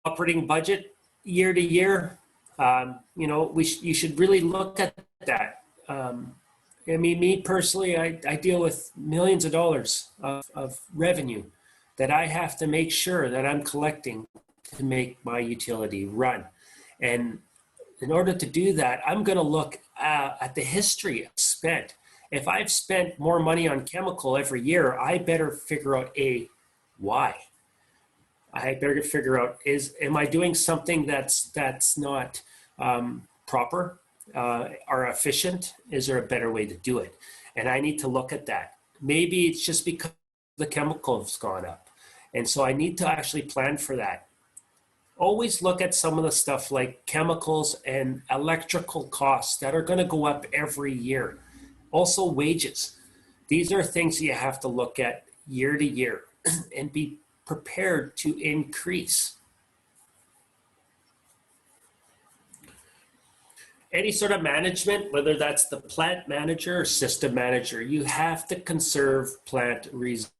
Operating budget year to year, you should really look at that. Me personally, I deal with millions of dollars of revenue that I have to make sure that I'm collecting to make my utility run. And in order to do that, I'm going to look at the history I've spent. If I've spent more money on chemical every year, I better figure out why. I better figure out, am I doing something that's not proper or efficient? Is there a better way to do it? And I need to look at that. Maybe it's just because the chemicals gone up. And so I need to actually plan for that. Always look at some of the stuff like chemicals and electrical costs that are going to go up every year. Also wages. These are things you have to look at year to year and be prepared to increase. Any sort of management, whether that's the plant manager or system manager, you have to conserve plant resources.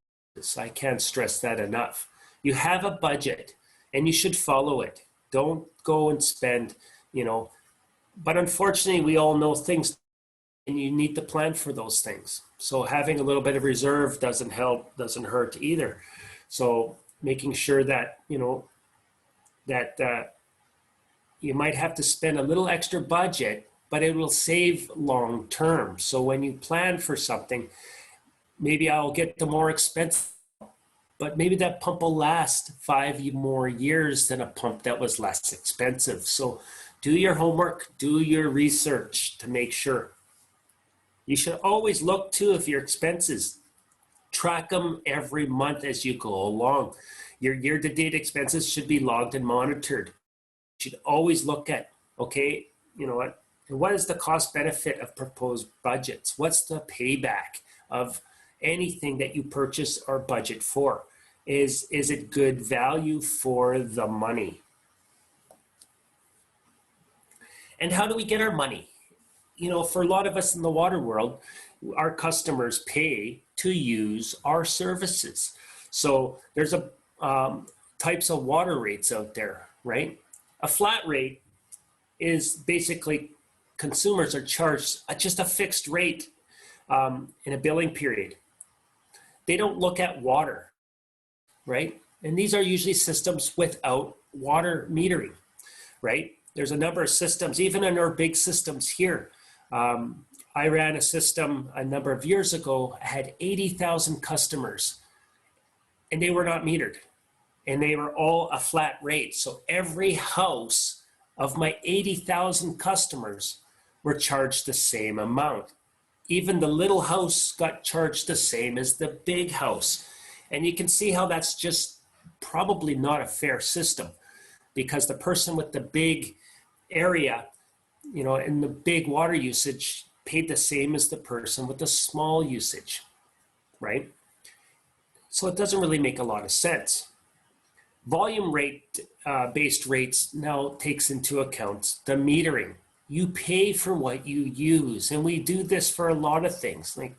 I can't stress that enough. You have a budget and you should follow it. Don't go and spend, but unfortunately we all know things and you need to plan for those things. So having a little bit of reserve doesn't help, doesn't hurt either. So making sure that, that you might have to spend a little extra budget, but it will save long term. So when you plan for something, maybe I'll get the more expensive, but maybe that pump will last 5 more years than a pump that was less expensive. So do your homework, do your research to make sure. You should always look too if your expenses, track them every month as you go along. Your year-to-date expenses should be logged and monitored. You should always look at, okay, what is the cost benefit of proposed budgets? What's the payback of anything that you purchase or budget for? Is it good value for the money? And how do we get our money? For a lot of us in the water world, our customers pay to use our services. So there's types of water rates out there, right? A flat rate is basically consumers are charged just a fixed rate in a billing period. They don't look at water, right? And these are usually systems without water metering, right? There's a number of systems, even in our big systems here. I ran a system a number of years ago, had 80,000 customers, and they were not metered. And they were all a flat rate. So every house of my 80,000 customers were charged the same amount. Even the little house got charged the same as the big house. And you can see how that's just probably not a fair system, because the person with the big area, and the big water usage paid the same as the person with the small usage, right? So it doesn't really make a lot of sense. Volume rate based rates now takes into account the metering. You pay for what you use, and we do this for a lot of things, like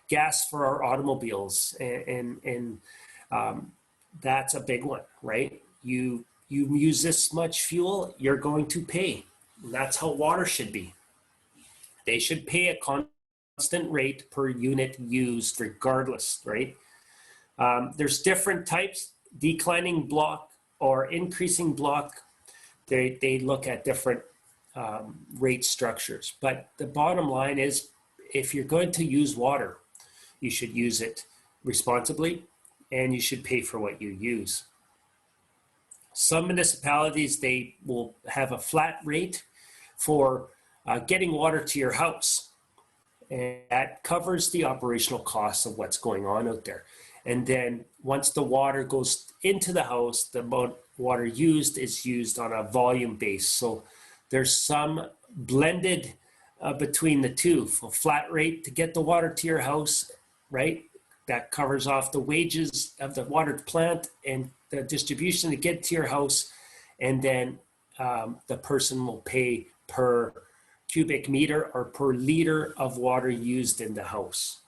gas for our automobiles, and that's a big one, right? You use this much fuel, you're going to pay. And that's how water should be. They should pay a constant rate per unit used regardless, right? There's different types, declining block or increasing block. They look at different rate structures. But the bottom line is, if you're going to use water, you should use it responsibly, and you should pay for what you use. Some municipalities, they will have a flat rate for getting water to your house. And that covers the operational costs of what's going on out there. And then once the water goes into the house, the amount of water used is used on a volume base. So there's some blended between the two. For flat rate to get the water to your house, right? That covers off the wages of the water plant and the distribution to get to your house. And then the person will pay per cubic meter or per liter of water used in the house.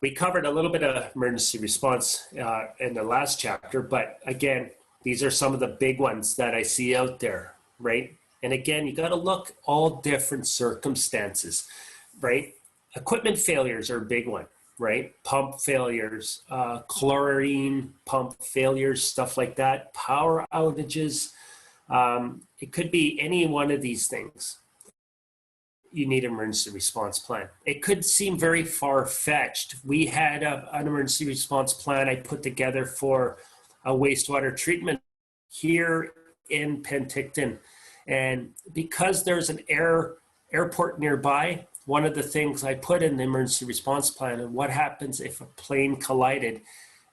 We covered a little bit of emergency response in the last chapter, but again, these are some of the big ones that I see out there, right? And again, you got to look all different circumstances, right? Equipment failures are a big one, right? Pump failures, chlorine pump failures, stuff like that, power outages. It could be any one of these things. You need an emergency response plan. It could seem very far-fetched. We had an emergency response plan I put together for a wastewater treatment here in Penticton. And because there's an airport nearby, one of the things I put in the emergency response plan is what happens if a plane collided,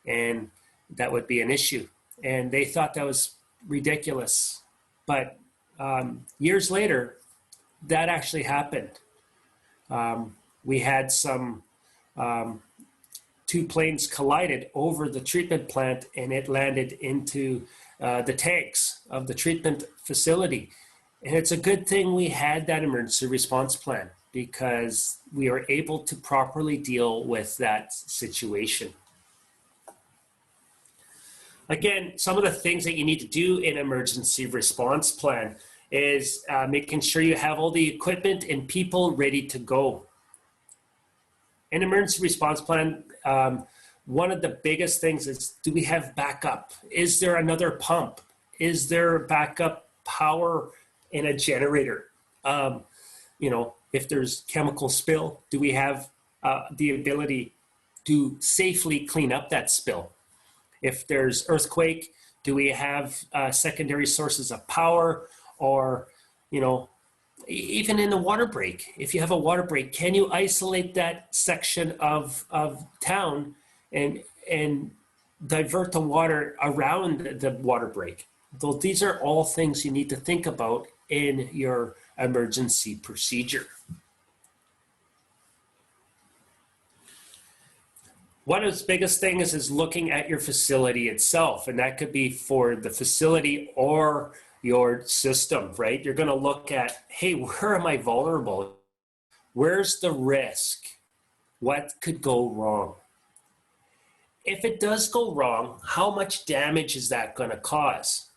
and that would be an issue. And they thought that was ridiculous. But years later, that actually happened. We had some two planes collided over the treatment plant, and it landed into the tanks of the treatment facility. And it's a good thing we had that emergency response plan, because we were able to properly deal with that situation. Again, some of the things that you need to do in emergency response plan is making sure you have all the equipment and people ready to go. In emergency response plan, one of the biggest things is, do we have backup? Is there another pump? Is there backup power in a generator? You know, if there's chemical spill, do we have the ability to safely clean up that spill? If there's earthquake, do we have secondary sources of power? Or, you know, even in a water break, if you have a water break, can you isolate that section of town and divert the water around the water break? Though these are all things you need to think about in your emergency procedure. One of the biggest things is looking at your facility itself, and that could be for the facility or your system, right? You're going to look at, hey, where am I vulnerable? Where's the risk? What could go wrong? If it does go wrong, how much damage is that going to cause?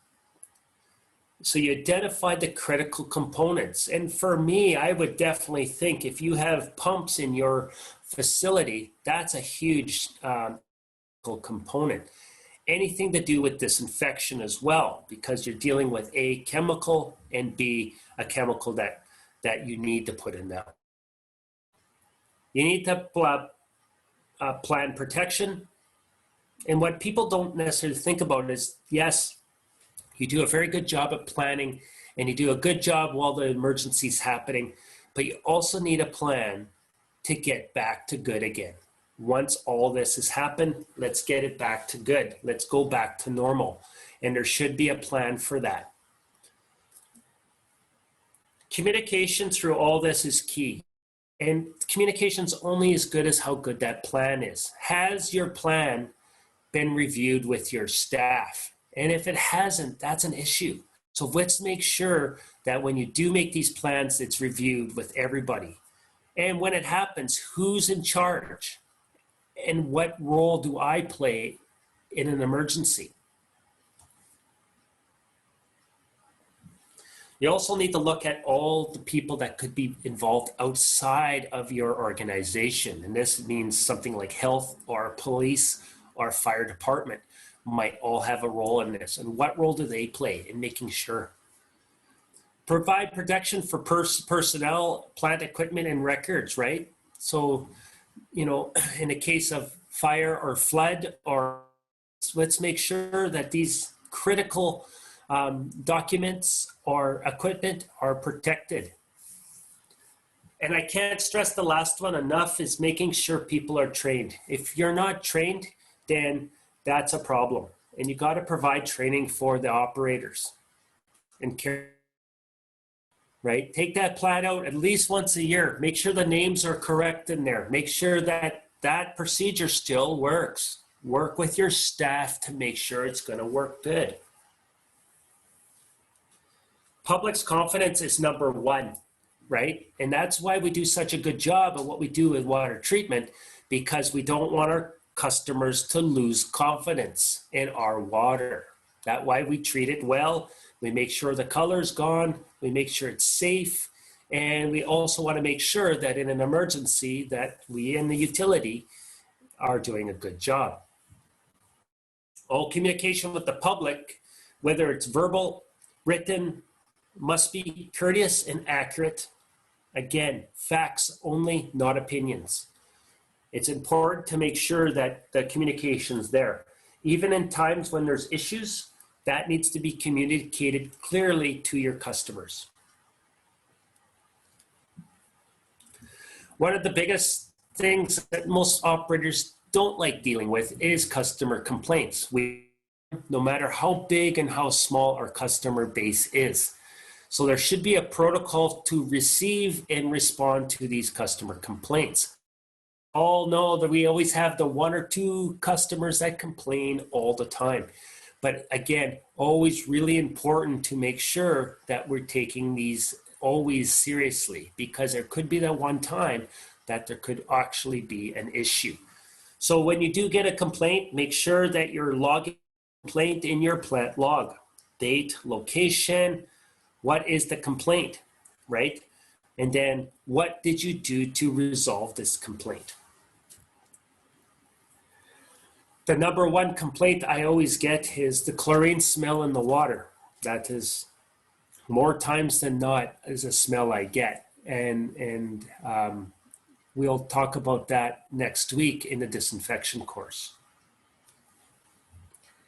So you identify the critical components. And for me, I would definitely think if you have pumps in your facility, that's a huge component. Anything to do with disinfection as well, because you're dealing with A, chemical, and B, a chemical that you need to put in there. You need to plan protection. And what people don't necessarily think about is, yes, you do a very good job at planning, and you do a good job while the emergency is happening, but you also need a plan to get back to good again. Once all this has happened, let's get it back to good. Let's go back to normal. And there should be a plan for that. Communication through all this is key. And communication's only as good as how good that plan is. Has your plan been reviewed with your staff? And if it hasn't, that's an issue. So let's make sure that when you do make these plans, it's reviewed with everybody. And when it happens, who's in charge? And what role do I play in an emergency? You also need to look at all the people that could be involved outside of your organization. And this means something like health or police or fire department might all have a role in this. And what role do they play in making sure? Provide protection for personnel, plant equipment, and records, right? So, you know, in the case of fire or flood, or let's make sure that these critical documents or equipment are protected. And I can't stress the last one enough, is making sure people are trained. If you're not trained, then that's a problem. And you got to provide training for the operators and care. Right? Take that plan out at least once a year. Make sure the names are correct in there. Make sure that that procedure still works. Work with your staff to make sure it's going to work good. Public's confidence is number one, right? And that's why we do such a good job of what we do with water treatment, because we don't want our customers to lose confidence in our water. That's why we treat it well. We make sure the color's gone. We make sure it's safe. And we also want to make sure that in an emergency that we in the utility are doing a good job. All communication with the public, whether it's verbal, written, must be courteous and accurate. Again, facts only, not opinions. It's important to make sure that the communication's there. Even in times when there's issues, that needs to be communicated clearly to your customers. One of the biggest things that most operators don't like dealing with is customer complaints. No matter how big and how small our customer base is. So there should be a protocol to receive and respond to these customer complaints. All know that we always have the one or two customers that complain all the time. But again, always really important to make sure that we're taking these always seriously, because there could be that one time that there could actually be an issue. So when you do get a complaint, make sure that you're logging the complaint in your plant log. Date, location, what is the complaint, right? And then what did you do to resolve this complaint? The number one complaint I always get is the chlorine smell in the water. That is more times than not is a smell I get. And we'll talk about that next week in the disinfection course.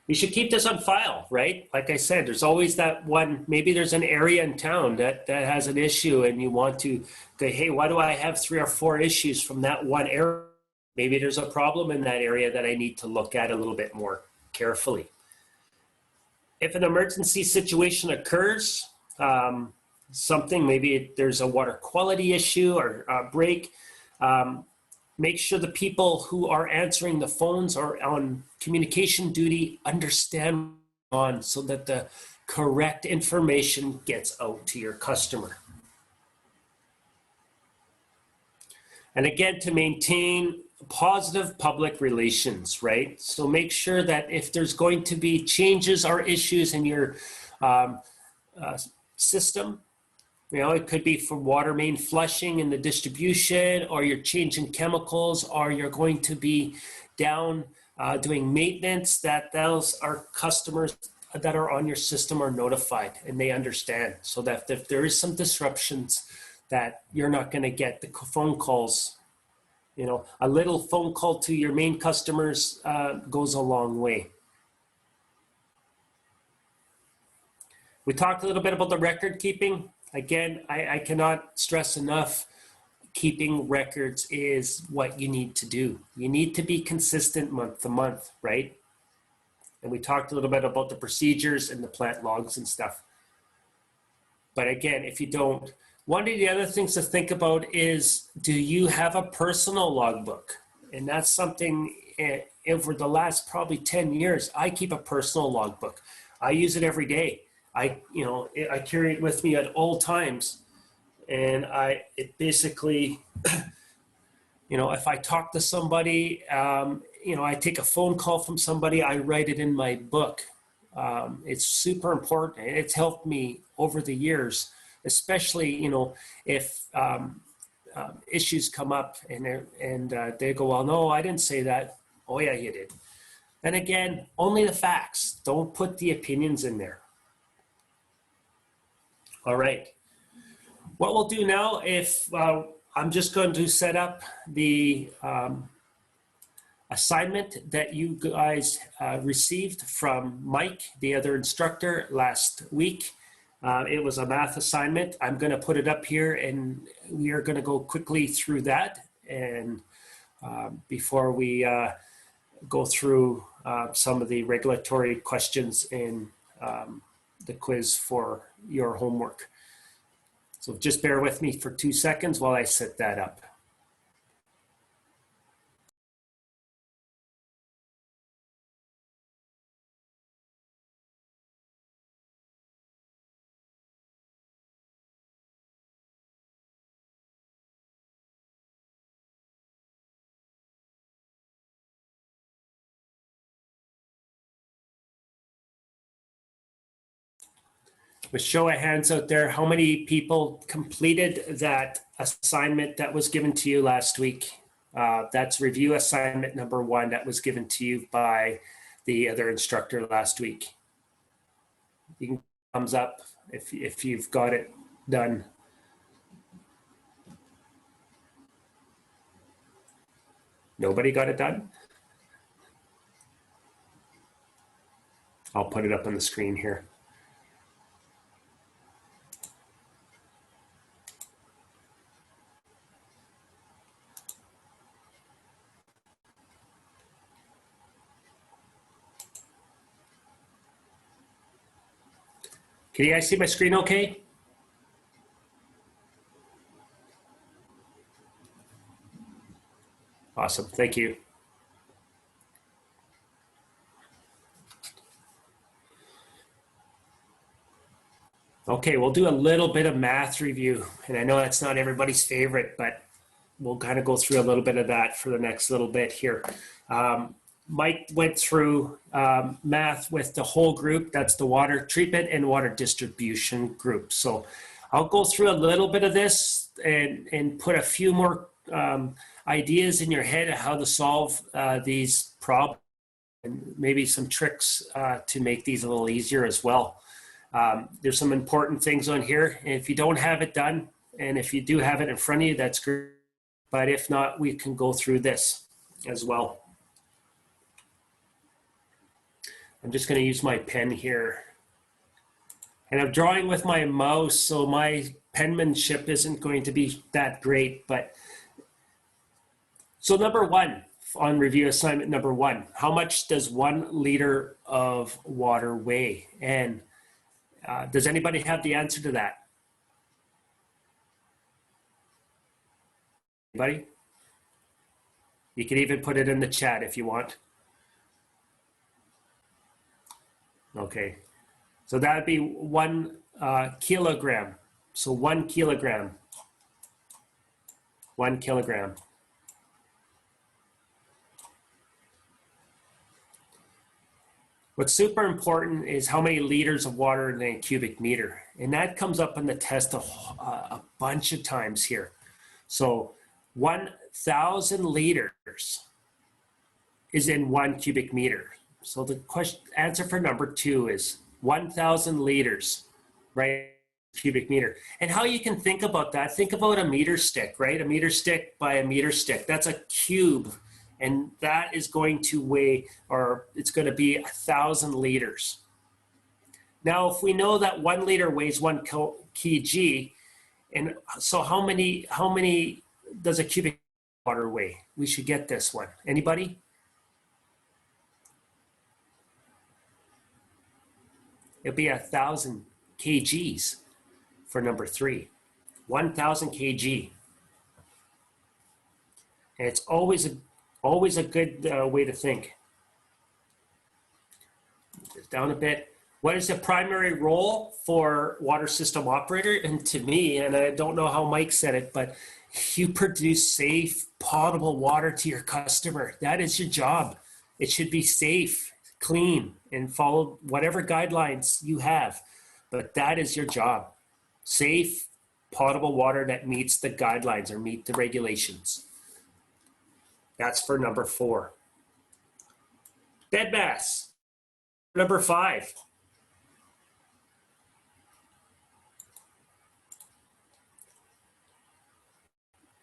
You should keep this on file, right? Like I said, there's always that one, maybe there's an area in town that has an issue and you want to say, hey, why do I have 3 or 4 issues from that one area? Maybe there's a problem in that area that I need to look at a little bit more carefully. If an emergency situation occurs, something, maybe there's a water quality issue or a break, make sure the people who are answering the phones or on communication duty understand on so that the correct information gets out to your customer. And again, to maintain positive public relations, right? So make sure that if there's going to be changes or issues in your system, you know, it could be from water main flushing in the distribution, or you're changing chemicals, or you're going to be down doing maintenance, that those are customers that are on your system are notified and they understand, so that if there is some disruptions, that you're not going to get the phone calls. You know, a little phone call to your main customers goes a long way. We talked a little bit about the record keeping. Again, I cannot stress enough, keeping records is what you need to do. You need to be consistent month to month, right? And we talked a little bit about the procedures and the plant logs and stuff. But again, if you don't, one of the other things to think about is, do you have a personal logbook? And that's something over the last probably 10 years, I keep a personal logbook. I use it every day. I carry it with me at all times. And it basically, if I talk to somebody, I take a phone call from somebody, I write it in my book. It's super important. It's helped me over the years, especially, if issues come up and they go, well, no, I didn't say that. Oh yeah, you did. And again, only the facts. Don't put the opinions in there. All right. What we'll do now, I'm just going to set up the assignment that you guys received from Mike, the other instructor, last week. It was a math assignment. I'm going to put it up here and we are going to go quickly through that. And before we go through some of the regulatory questions in the quiz for your homework. So just bear with me for 2 seconds while I set that up. With show of hands out there, how many people completed that assignment that was given to you last week? That's review assignment number 1 that was given to you by the other instructor last week. You can thumbs up if you've got it done. Nobody got it done? I'll put it up on the screen here. Can you guys see my screen okay? Awesome, thank you. Okay, we'll do a little bit of math review. And I know that's not everybody's favorite, but we'll kind of go through a little bit of that for the next little bit here. Mike went through math with the whole group. That's the water treatment and water distribution group. So I'll go through a little bit of this and put a few more ideas in your head of how to solve these problems, and maybe some tricks to make these a little easier as well. There's some important things on here. And if you don't have it done, and if you do have it in front of you, that's great. But if not, we can go through this as well. I'm just going to use my pen here. And I'm drawing with my mouse, so my penmanship isn't going to be that great. But so number one, on review assignment number one, how much does 1 liter of water weigh? And does anybody have the answer to that? Anybody? You can even put it in the chat if you want. Okay, so that would be 1 kilogram. So 1 kilogram. 1 kilogram. What's super important is how many liters of water in a cubic meter. And that comes up in the test a bunch of times here. So 1,000 liters is in 1 cubic meter. So the answer for number 2 is 1,000 liters, right? Cubic meter. And how you can think about that, think about a meter stick, right? A meter stick by a meter stick. That's a cube. And that is going to weigh, or it's going to be 1,000 liters. Now, if we know that 1 liter weighs 1 kg, and so how many does a cubic water weigh? We should get this one. Anybody? It'll be 1,000 kgs for number 3. 1,000 kg. And it's always a good way to think. Just down a bit. What is the primary role for water system operator? And to me, and I don't know how Mike said it, but you produce safe, potable water to your customer. That is your job. It should be safe, clean, and follow whatever guidelines you have. But that is your job. Safe, potable water that meets the guidelines or meet the regulations. That's for number 4. Bed mass. Number 5.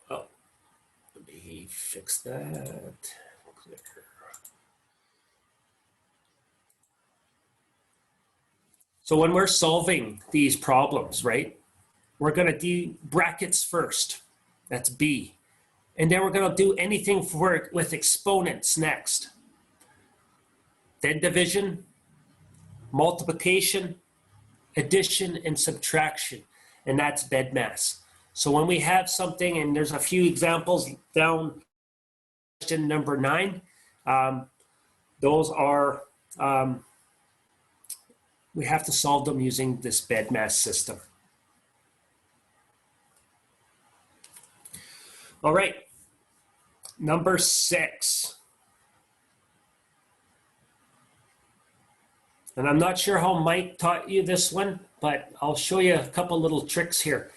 Oh, let me fix that. Clear. So when we're solving these problems, right, we're going to do brackets first. That's B. And then we're going to do anything with exponents next. Then division, multiplication, addition, and subtraction. And that's bed mass. So when we have something, and there's a few examples down question number 9, those are, we have to solve them using this bed mass system. All right, number 6. And I'm not sure how Mike taught you this one, but I'll show you a couple little tricks here.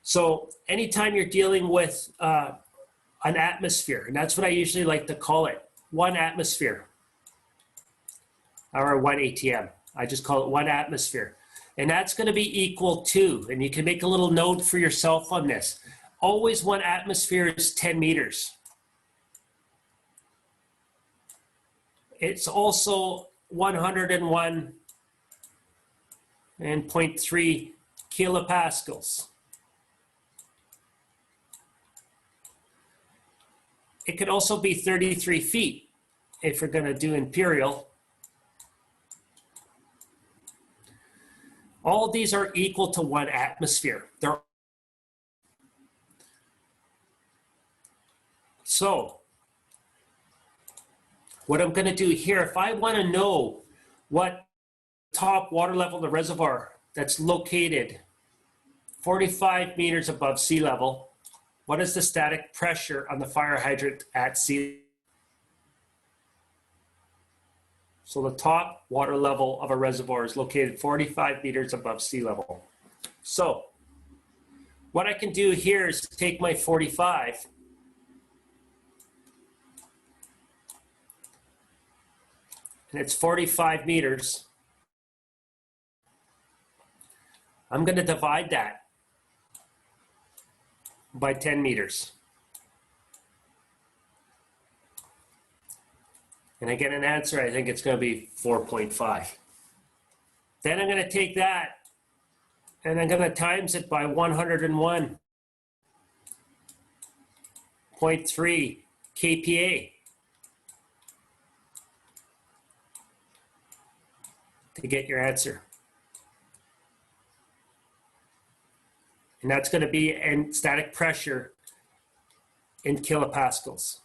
So anytime you're dealing with an atmosphere, and that's what I usually like to call it, 1 atmosphere, or 1 ATM. I just call it 1 atmosphere. And that's going to be equal to, and you can make a little note for yourself on this, always 1 atmosphere is 10 meters. It's also 101.3 kilopascals. It could also be 33 feet if we're going to do imperial. All of these are equal to 1 atmosphere. So what I'm going to do here, if I want to know what top water level of the reservoir that's located 45 meters above sea level, what is the static pressure on the fire hydrant at sea? So the top water level of a reservoir is located 45 meters above sea level. So what I can do here is take my 45 and it's 45 meters. I'm going to divide that by 10 meters. And I get an answer, I think it's going to be 4.5. Then I'm going to take that and I'm going to times it by 101.3 kPa to get your answer. And that's going to be in static pressure in kilopascals.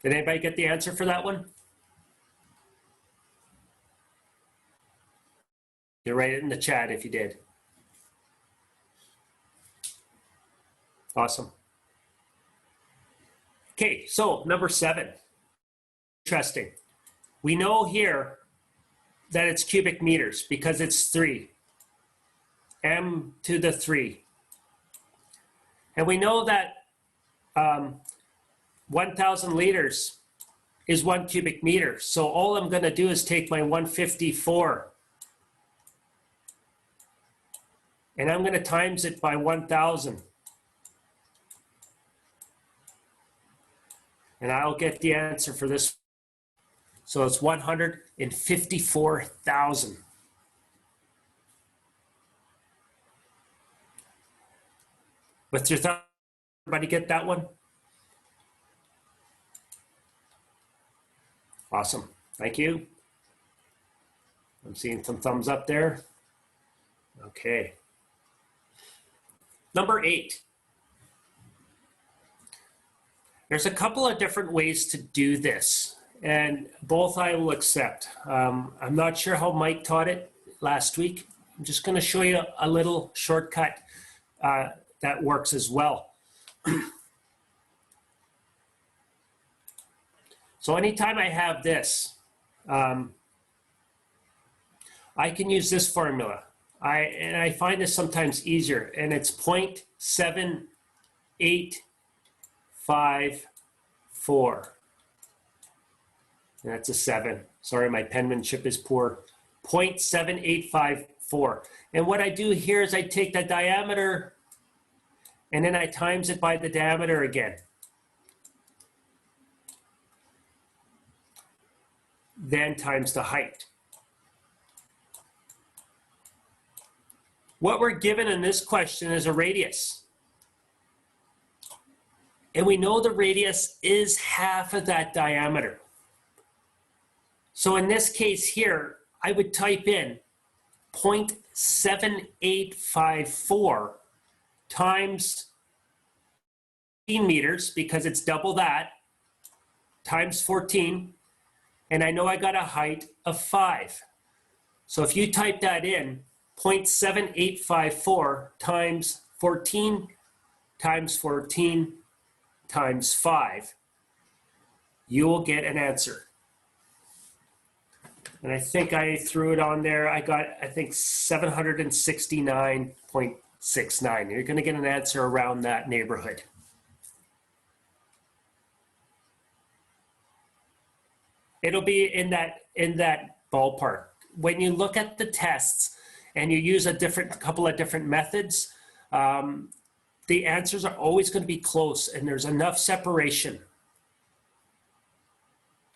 Did anybody get the answer for that one? You write it in the chat if you did. Awesome. Okay, so number 7. Interesting. We know here that it's cubic meters because it's 3. M to the 3. And we know that 1,000 liters is 1 cubic meter. So all I'm going to do is take my 154 and I'm going to times it by 1,000. And I'll get the answer for this. So it's 154,000. With your thumb, everybody get that one? Awesome, thank you. I'm seeing some thumbs up there. Okay. Number 8. There's a couple of different ways to do this, and both I will accept. I'm not sure how Mike taught it last week. I'm just going to show you a little shortcut that works as well. So anytime I have this, I can use this formula. I find this sometimes easier, and it's 0.7854. And that's a 7. Sorry, my penmanship is poor. 0.7854. And what I do here is I take the diameter and then I times it by the diameter again. Then times the height. What we're given in this question is a radius. And we know the radius is half of that diameter. So in this case here, I would type in 0.7854 times 14 meters, because it's double that, times 14. And I know I got a height of 5. So if you type that in, 0.7854 times 14 times 14 times 5, you will get an answer. And I think I threw it on there. I got, I think, 769.69. You're going to get an answer around that neighborhood. It'll be in that ballpark. When you look at the tests and you use a couple of different methods, the answers are always going to be close and there's enough separation.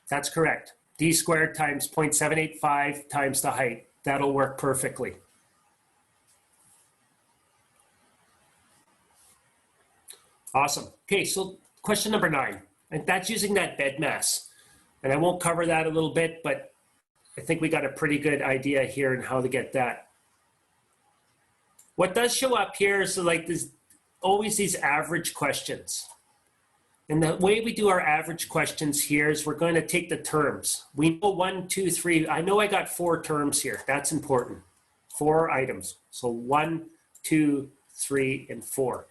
That's correct. D squared times 0.785 times the height. That'll work perfectly. Awesome. Okay, so question number 9, and that's using that bed mass. And I won't cover that a little bit, but I think we got a pretty good idea here on how to get that. What does show up here is like this, always these average questions. And the way we do our average questions here is we're going to take the terms. We know 1, 2, 3. I know I got 4 terms here. That's important. 4 items. So 1, 2, 3, and 4.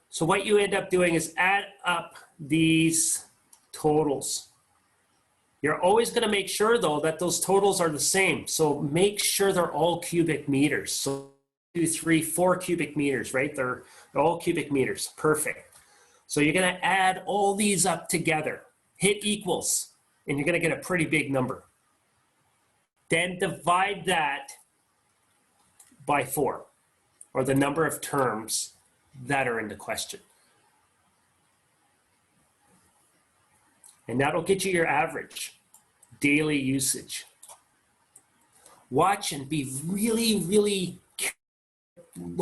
So what you end up doing is add up these totals. You're always going to make sure, though, that those totals are the same. So make sure they're all cubic meters. So 2, 3, 4 cubic meters, right? They're all cubic meters. Perfect. So you're going to add all these up together, hit equals, and you're going to get a pretty big number. Then divide that by 4, or the number of terms that are in the question. And that'll get you your average daily usage. Watch and be really, really careful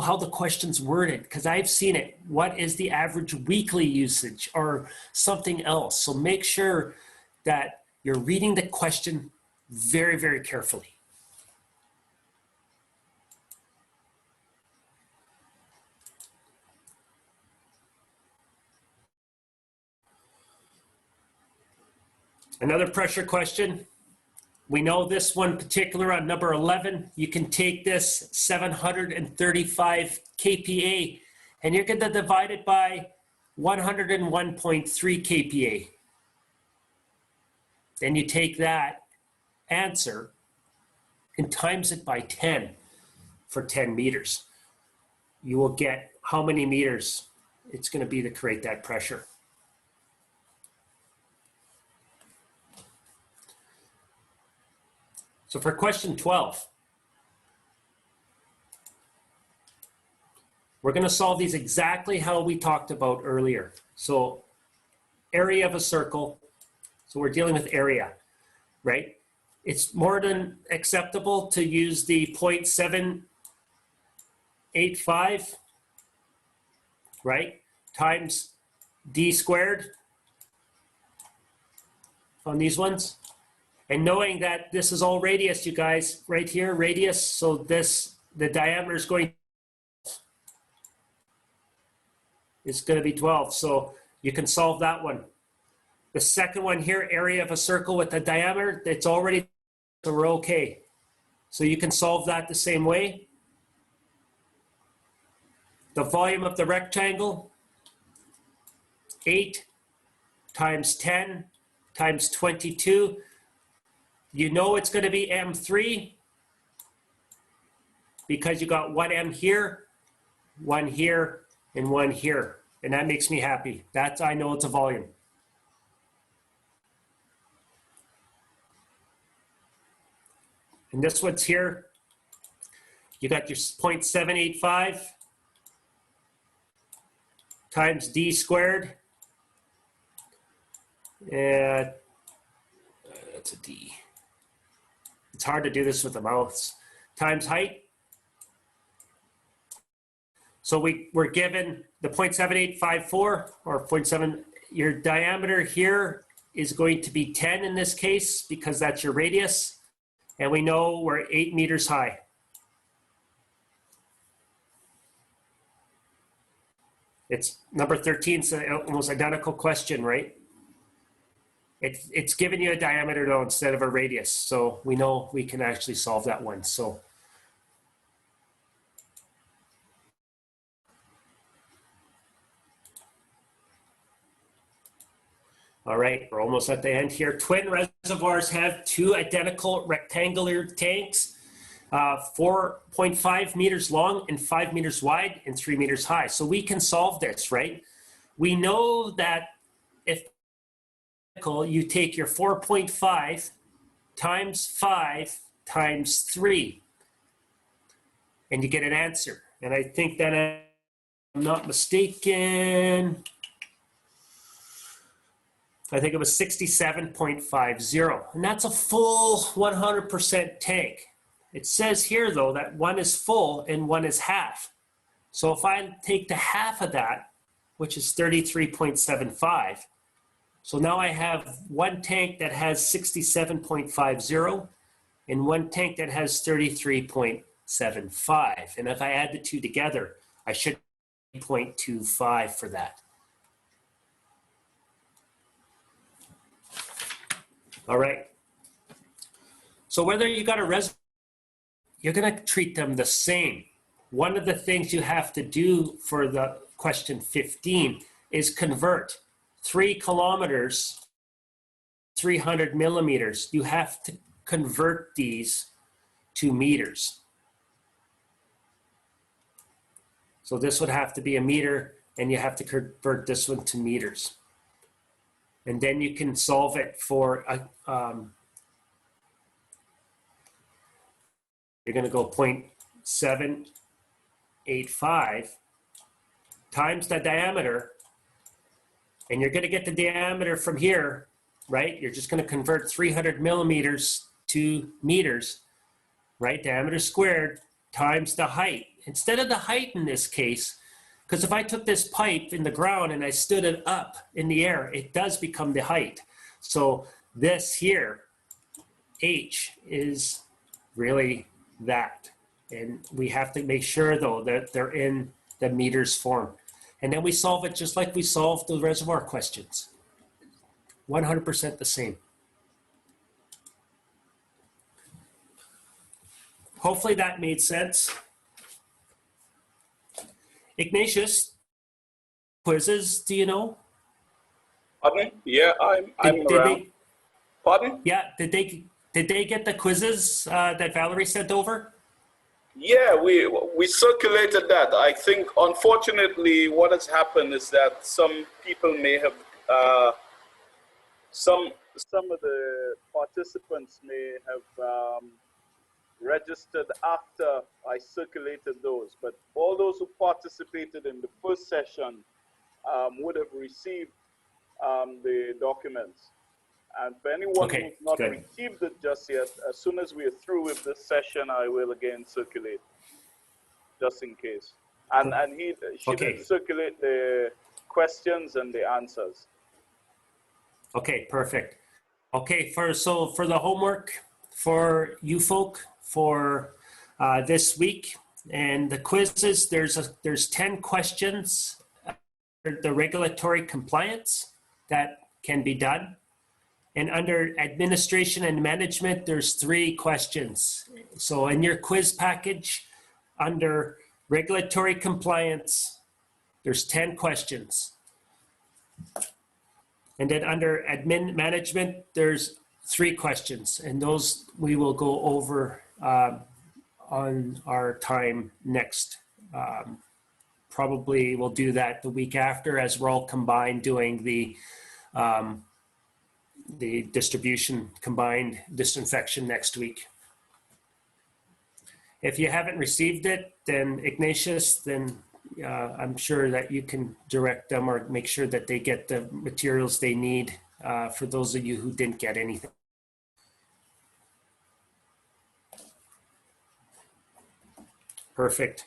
how the question's worded, because I've seen it. What is the average weekly usage or something else? So make sure that you're reading the question very, very carefully. Another pressure question. We know this one particular on number 11, you can take this 735 kPa and you're going to divide it by 101.3 kPa. Then you take that answer and times it by 10 for 10 meters. You will get how many meters it's going to be to create that pressure. So for question 12, we're going to solve these exactly how we talked about earlier. So area of a circle, so we're dealing with area, right? It's more than acceptable to use the 0.785, right, times d squared on these ones. And knowing that this is all radius, you guys, right here, radius, so this, the diameter is going to be 12. So you can solve that one. The second one here, area of a circle with the diameter, it's already, so we're okay. So you can solve that the same way. The volume of the rectangle, 8 times 10 times 22. You know it's going to be M3 because you got 1 M here, 1 here, and 1 here. And that makes me happy. That's, I know it's a volume. And this one's here. You got your 0.785 times d squared. And that's a d. It's hard to do this with the mouths. Times height. So we're given the 0.7854 or 0.7. Your diameter here is going to be 10 in this case because that's your radius. And we know we're 8 meters high. It's number 13, so almost identical question, right? It's giving you a diameter though instead of a radius. So we know we can actually solve that one. So all right, we're almost at the end here. Twin reservoirs have 2 identical rectangular tanks, 4.5 meters long and 5 meters wide and 3 meters high. So we can solve this, right? We know that if you take your 4.5 times 5 times 3 and you get an answer. And I think that I'm not mistaken, I think it was 67.50, and that's a full 100% tank. It says here though that one is full and one is half. So if I take the half of that, which is 33.75, so now I have one tank that has 67.50 and one tank that has 33.75. And if I add the two together, I should get 0.25 for that. All right. So whether you got a reservoir, you're going to treat them the same. One of the things you have to do for the question 15 is convert 3 kilometers, 300 millimeters. You have to convert these to meters. So this would have to be a meter, and you have to convert this one to meters. And then you can solve it for, you're going to go 0.785 times the diameter, and you're going to get the diameter from here, right? You're just going to convert 300 millimeters to meters, right? Diameter squared times the height. Instead of the height in this case, because if I took this pipe in the ground and I stood it up in the air, it does become the height. So this here, H, is really that. And we have to make sure though that they're in the meters form. And then we solve it just like we solved the reservoir questions. 100% the same. Hopefully that made sense. Ignatius, quizzes, do you know? Pardon? Yeah, I'm around. Pardon? Yeah, did they get the quizzes that Valerie sent over? Yeah, we circulated that. I think, unfortunately, what has happened is that some people may have, some of the participants may have registered after I circulated those. But all those who participated in the first session would have received the documents. And for anyone who's not received it just yet, as soon as we are through with this session, I will again circulate, just in case. And she did circulate the questions and the answers. Okay, perfect. Okay, so for the homework for you folk for this week and the quizzes, there's 10 questions, the regulatory compliance that can be done. And under administration and management, there's 3 questions. So in your quiz package, under regulatory compliance, there's 10 questions. And then under admin management, there's 3 questions. And those we will go over on our time next. Probably we'll do that the week after as we're all combined doing the distribution combined disinfection next week. If you haven't received it, then Ignatius, then I'm sure that you can direct them or make sure that they get the materials they need for those of you who didn't get anything. Perfect.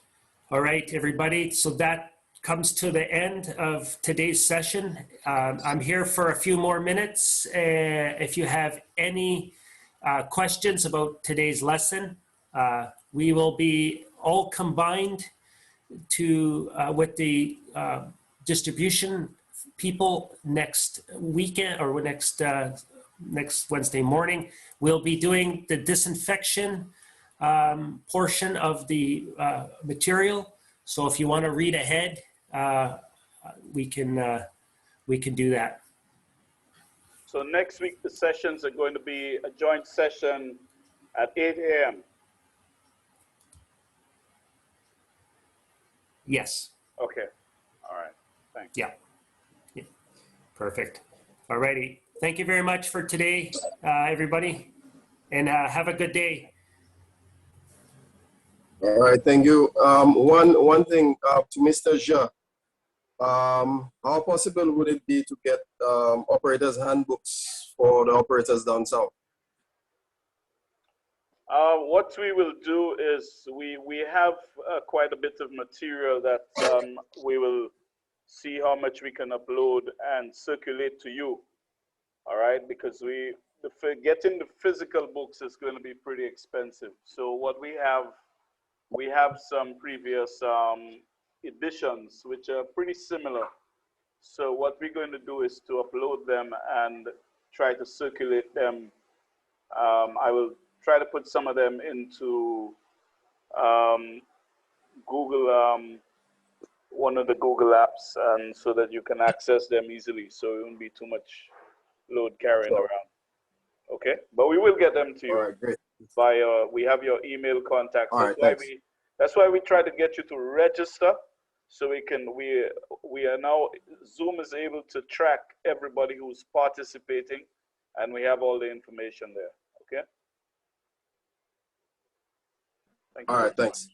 All right, everybody. So that comes to the end of today's session. I'm here for a few more minutes. If you have any questions about today's lesson, we will be all combined to with the distribution people next weekend or next Wednesday morning. We'll be doing the disinfection portion of the material. So if you want to read ahead, we can do that. So next week, the sessions are going to be a joint session at 8 a.m. Yes. Okay. All right. Thanks. Yeah. Perfect. All righty. Thank you very much for today, everybody, and have a good day. All right, thank you. One thing to Mr. Jha. How possible would it be to get operators handbooks for the operators down south? What we will do is we have quite a bit of material that we will see how much we can upload and circulate to you. All right, because getting the physical books is going to be pretty expensive. So what we have some previous editions which are pretty similar. So what we're going to do is to upload them and try to circulate them. I will try to put some of them into Google, one of the Google apps, and so that you can access them easily. So it won't be too much load carrying around. Okay, but we will get them to you. All right, great. We have your email contacts. All right, that's why we try to get you to register, so we are now, Zoom is able to track everybody who's participating, and we have all the information there. Okay. Thank you. All right, thanks.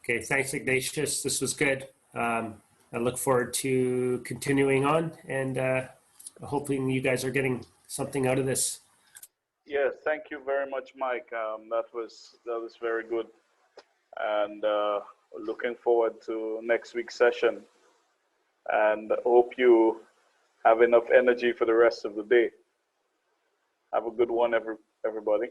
Okay, thanks, Ignatius. This was good. I look forward to continuing on, and hoping you guys are getting something out of this. Yes, thank you very much, Mike. That was very good, and looking forward to next week's session. And hope you have enough energy for the rest of the day. Have a good one, everybody.